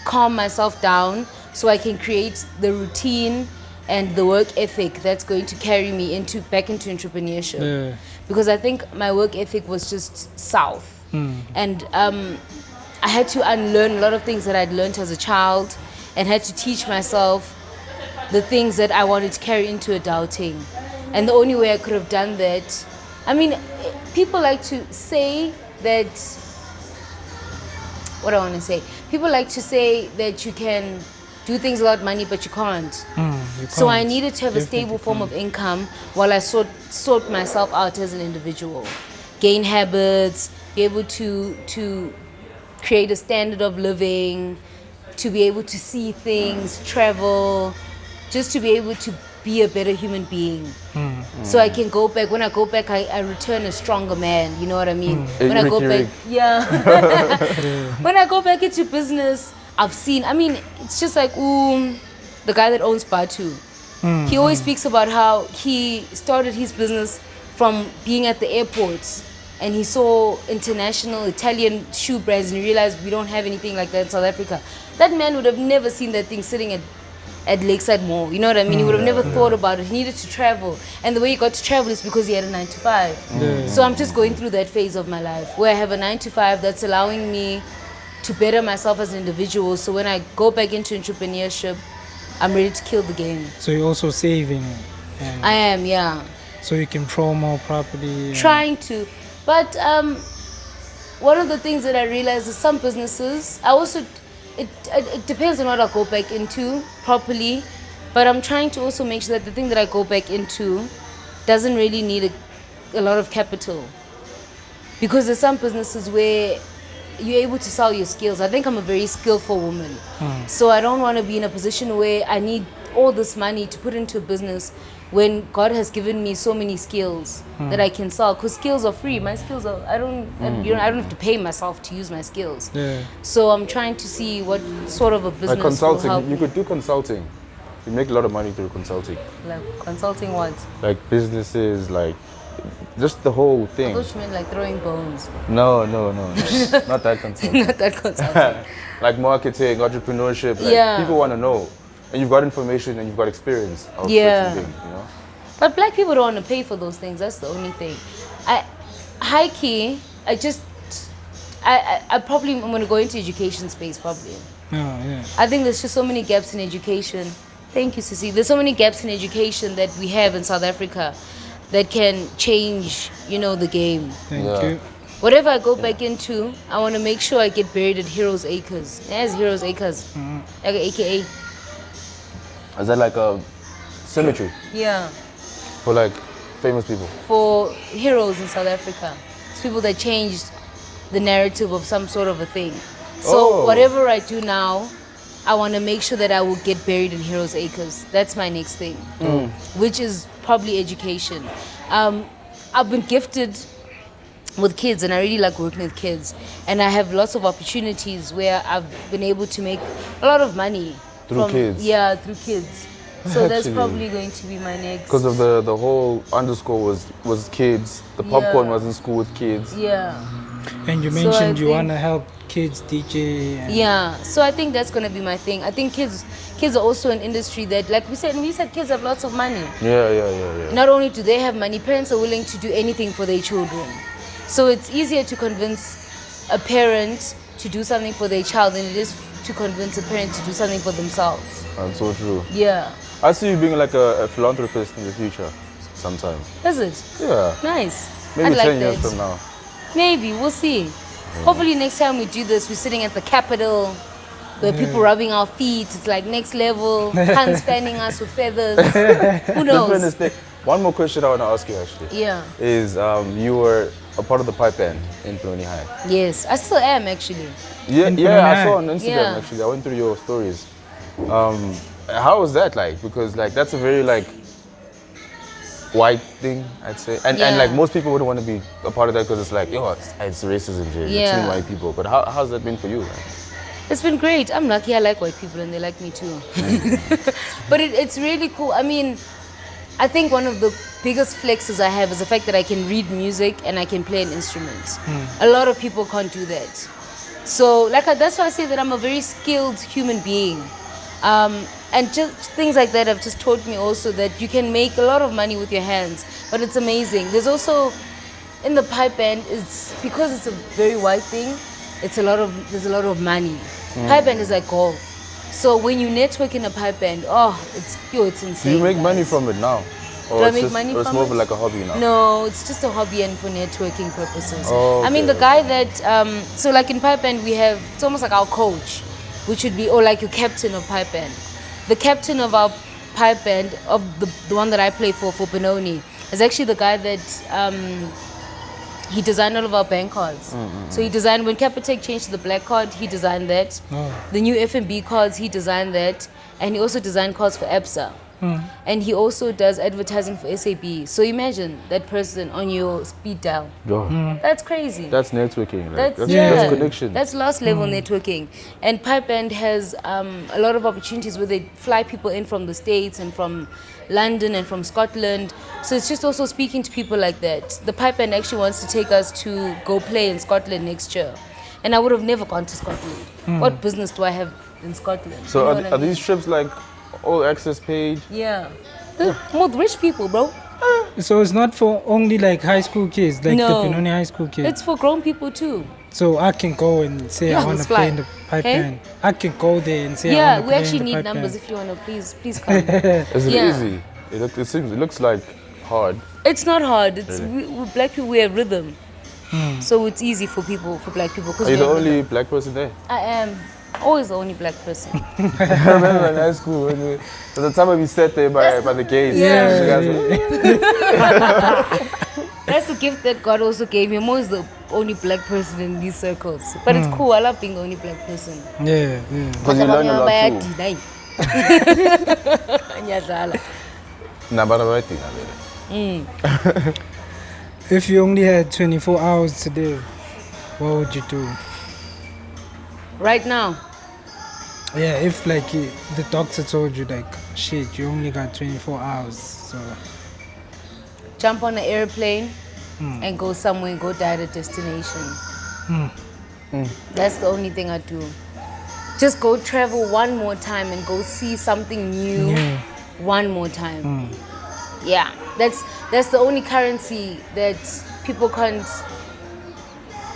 calm myself down so I can create the routine and the work ethic that's going to carry me back into entrepreneurship. Yeah. Because I think my work ethic was just south. And I had to unlearn a lot of things that I'd learned as a child and had to teach myself the things that I wanted to carry into adulting. And the only way I could have done that, I mean, people like to say that, what do I want to say? People like to say that you can do things without money, but you can't. So I needed to have a stable form of income while I sort myself out as an individual. Gain habits, be able to create a standard of living, to be able to see things, travel, just to be able to be a better human being. So I can go back. When I go back, I return a stronger man. You know what I mean? When I go back, when I go back into business, I've seen, I mean, it's just like, the guy that owns Batu. He always speaks about how he started his business from being at the airport and he saw international Italian shoe brands and he realized we don't have anything like that in South Africa. That man would have never seen that thing sitting at Lakeside Mall. You know what I mean? He would have never thought about it. He needed to travel. And the way he got to travel is because he had a 9 to 5. So I'm just going through that phase of my life where I have a 9 to 5 that's allowing me to better myself as an individual. So when I go back into entrepreneurship, I'm ready to kill the game. So you're also saving. And I am, yeah. so you can promo properly. and- Trying to. But one of the things that I realized is some businesses, it depends on what I go back into properly, but I'm trying to also make sure that the thing that I go back into doesn't really need a lot of capital. Because there's some businesses where you're able to sell your skills. I think I'm a very skillful woman. So I don't want to be in a position where I need all this money to put into a business when God has given me so many skills that I can sell. Because skills are free. My skills are, I don't have to pay myself to use my skills. Yeah. So I'm trying to see what sort of a business Like will help consulting, you me. could do consulting. You make a lot of money through consulting. Like consulting what? Like businesses, like just the whole I thing. thought you meant like throwing bones. No. Not that consulting. Not that consulting. Like marketing, entrepreneurship. Like Yeah. people want to know. And you've got information and you've got experience of Yeah. certain things, you know? But black people don't want to pay for those things. That's the only thing. High key, I probably am going to go into education space probably. Oh, yeah. I think there's just so many gaps in education. Thank you, Sissy. There's so many gaps in education that we have in South Africa that can change, the game. Thank Yeah. you. Whatever I go back into, I want to make sure I get buried at Heroes Acres. There's Heroes Acres, like AKA. Is that like a cemetery Yeah. for like famous people? For heroes in South Africa. It's people that changed the narrative of some sort of a thing. So Oh. whatever I do now, I want to make sure that I will get buried in Heroes Acres. That's my next thing, which is probably education. I've been gifted with kids and I really like working with kids. And I have lots of opportunities where I've been able to make a lot of money. Through kids? Yeah, through kids. So that's Actually. probably going to be my next. Because of the whole underscore was kids. The popcorn Yeah. was in school with kids. Yeah. And you So I mentioned you think- want to help kids DJ. And Yeah, so I think that's gonna be my thing. I think kids are also an industry that, like we said kids have lots of money. Yeah. Not only do they have money, parents are willing to do anything for their children. So it's easier to convince a parent to do something for their child than it is to convince a parent to do something for themselves. That's so true. Yeah. I see you being like a philanthropist in the future sometimes. Is it? Yeah. Nice. Maybe I'd 10 like years that. from now. Maybe, we'll see. Hopefully next time we do this, we're sitting at the Capitol, where people rubbing our feet, it's like next level, hands fanning us with feathers. Who knows? Different thing. One more question I want to ask you actually Yeah. is you were a part of the pipe band in Benoni High. Yes, I still am actually. Yeah, In yeah, Benoni I High? saw on Instagram Yeah. actually. I went through your stories. How was that like? Because like that's a very like white thing, I'd say. And like most people wouldn't want to be a part of that because it's like, yo, it's racism here. Yeah. Between white people. But how's that been for you? Like? It's been great. I'm lucky I like white people and they like me too. But it's really cool. I mean, I think one of the biggest flexes I have is the fact that I can read music and I can play an instrument. A lot of people can't do that. So that's why I say that I'm a very skilled human being. And just things like that have just taught me also that you can make a lot of money with your hands, but it's amazing. There's also, in the pipe band, it's because it's a very white thing, there's a lot of money. Pipe band is like golf. So when you network in a pipe band, it's insane. Do you make guys. money from it now? Or Do I it's make just, money or it's from more it? of like a hobby now? No, it's just a hobby and for networking purposes. Oh, I mean, the guy that, so like in pipe band, we have, it's almost like our coach, which would be, or like your captain of pipe band. The captain of our pipe band, of the one that I play for Benoni, is actually the guy that he designed all of our bank cards. So he designed, when Capitec changed to the black card, he designed that. The new FNB cards, he designed that. And he also designed cards for ABSA. And he also does advertising for SAB. So imagine that person on your speed dial. That's crazy. That's networking. Like, That's that's connection. That's last level networking. And Pipe Band has a lot of opportunities where they fly people in from the States and from London and from Scotland. So it's just also speaking to people like that. The Pipe Band actually wants to take us to go play in Scotland next year. And I would have never gone to Scotland. What business do I have in Scotland? So You know are, what I are mean? these trips like all access paid? Yeah. They're more rich people, bro. So it's not for only like high school kids, like No. the Benoni high school kids. It's for grown people too. So I can go and say Yeah, I want to let's play fly. in the pipe Hey? band. I can go there and say I Yeah, want to we play actually in the need pipe numbers band. if you want to. Please come. Is it Yeah. easy? It looks like hard. It's not hard. It's Really? we black people, we have rhythm. So it's easy for black people. Are you the only black person there? I am always the only black person. I remember in high school when the time when we sat there by the gates. Yeah. You guys were- That's the gift that God also gave me. I'm always the only black person in these circles. But it's cool. I love being the only black person. Yeah. Because you learn a lot too. Nyadlala. Nah, but I'm writing already. If you only had 24 hours to live, what would you do? Right now, Yeah, if like the doctor told you like, shit, you only got 24 hours, so jump on an airplane and go somewhere and go die at a destination. That's the only thing I do. Just go travel one more time and go see something new one more time. Yeah, that's the only currency that people can't.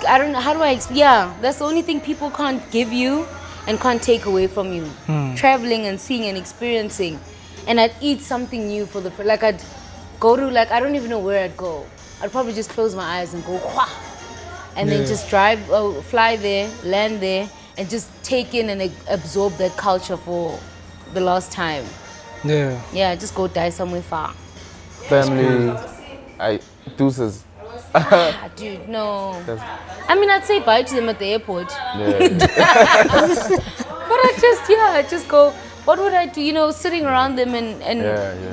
I don't know, how do I explain? Yeah, that's the only thing people can't give you and can't take away from you. Traveling and seeing and experiencing. And I'd eat something new for like I'd go to, like, I don't even know where I'd go. I'd probably just close my eyes and go, Wah! And then just fly there, land there, and just take in and absorb that culture for the last time. yeah. Yeah, just go die somewhere far. Family, deuces. Ah, dude, no. I mean, I'd say bye to them at the airport. Yeah. But I just go, what would I do? You know, sitting around them and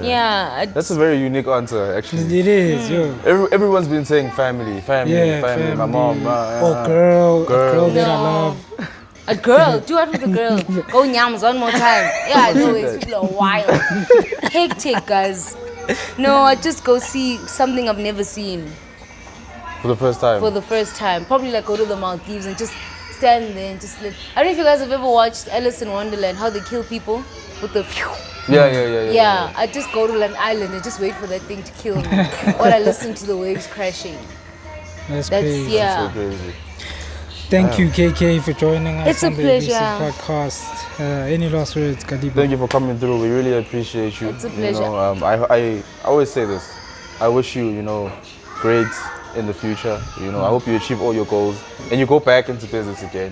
yeah. That's a very unique answer, actually. It is, yo. Everyone's been saying family. Yeah, family. My mom. Or girl, a girl that I No. love. A girl, do it with a girl. Go nyams one more time. Yeah, I know it's people are wild. Hectic, guys. No, I just go see something I've never seen For the first time. for the first time. Probably like go to the Maldives and just stand there and just let. I don't know if you guys have ever watched Alice in Wonderland, how they kill people with the. Yeah. I just go to an island and just wait for that thing to kill me, while I listen to the waves crashing. That's That's crazy. yeah. So crazy. Thank you, KK, for joining us It's a on the pleasure. Elusive Podcast. Any last words, Kadiba? Thank you for coming through. We really appreciate you. It's a You know, pleasure. I always say this. I wish you, great in the future. I hope you achieve all your goals and you go back into business again.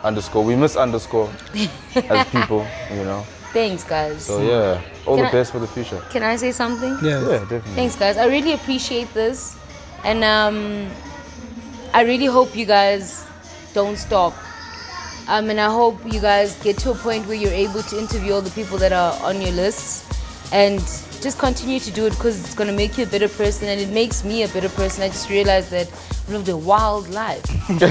_ We miss _ as people. Thanks, guys. So yeah, all Can the I- best for the future. Can I say something? Yeah. Yeah, definitely. Thanks, guys. I really appreciate this, and I really hope you guys don't stop. And I hope you guys get to a point where you're able to interview all the people that are on your lists, and just continue to do it because it's going to make you a better person, and it makes me a better person. I just realized that I lived a wild life. And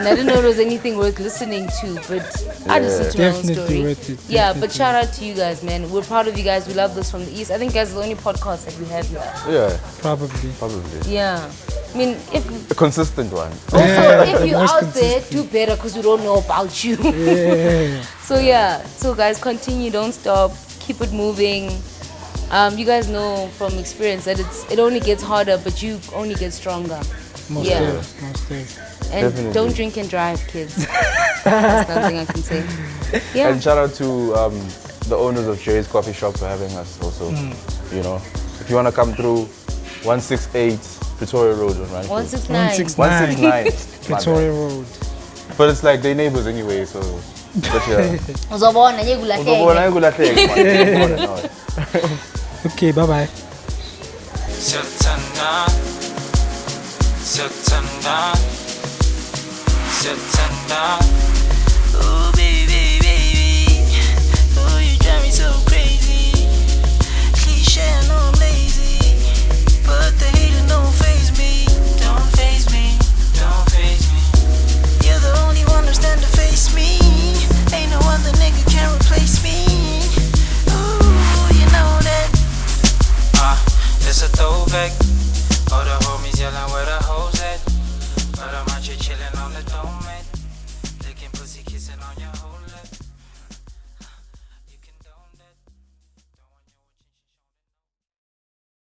I didn't know there was anything worth listening to, but I just listened to my own Definitely story. worth it. Yeah, Definitely. but shout out to you guys, man. We're proud of you guys. We love this from the East. I think guys, the only podcast that we have here. Yeah, Probably. probably. Yeah. I mean, if A consistent one. also if you're most out there, do better because we don't know about you. Yeah. So yeah, so guys, continue, don't stop, keep it moving. You guys know from experience that it only gets harder, but you only get stronger. Most Yeah. days. Most days. And Definitely. don't drink and drive, kids. That's nothing I can say. Yeah. And shout out to the owners of Jerry's Coffee Shop for having us also. You know, if you want to come through, 168 Pretoria Road, right? 169. 169. Pretoria Road. But it's like they neighbors anyway, so. But yeah. Uzobona, yekulahleke. Uzobona engulahleki, man. Uzobona nawe. Okay, bye bye. Siyathandana, siyathandana, siyathandana. Oh baby, baby, oh you drive me so crazy. Cliche, I know I'm lazy, but the hater don't faze me, don't faze me, don't faze me. You're the only one who stand to face me. Ain't no other nigga can replace me. Ooh, you know that. It's a throwback.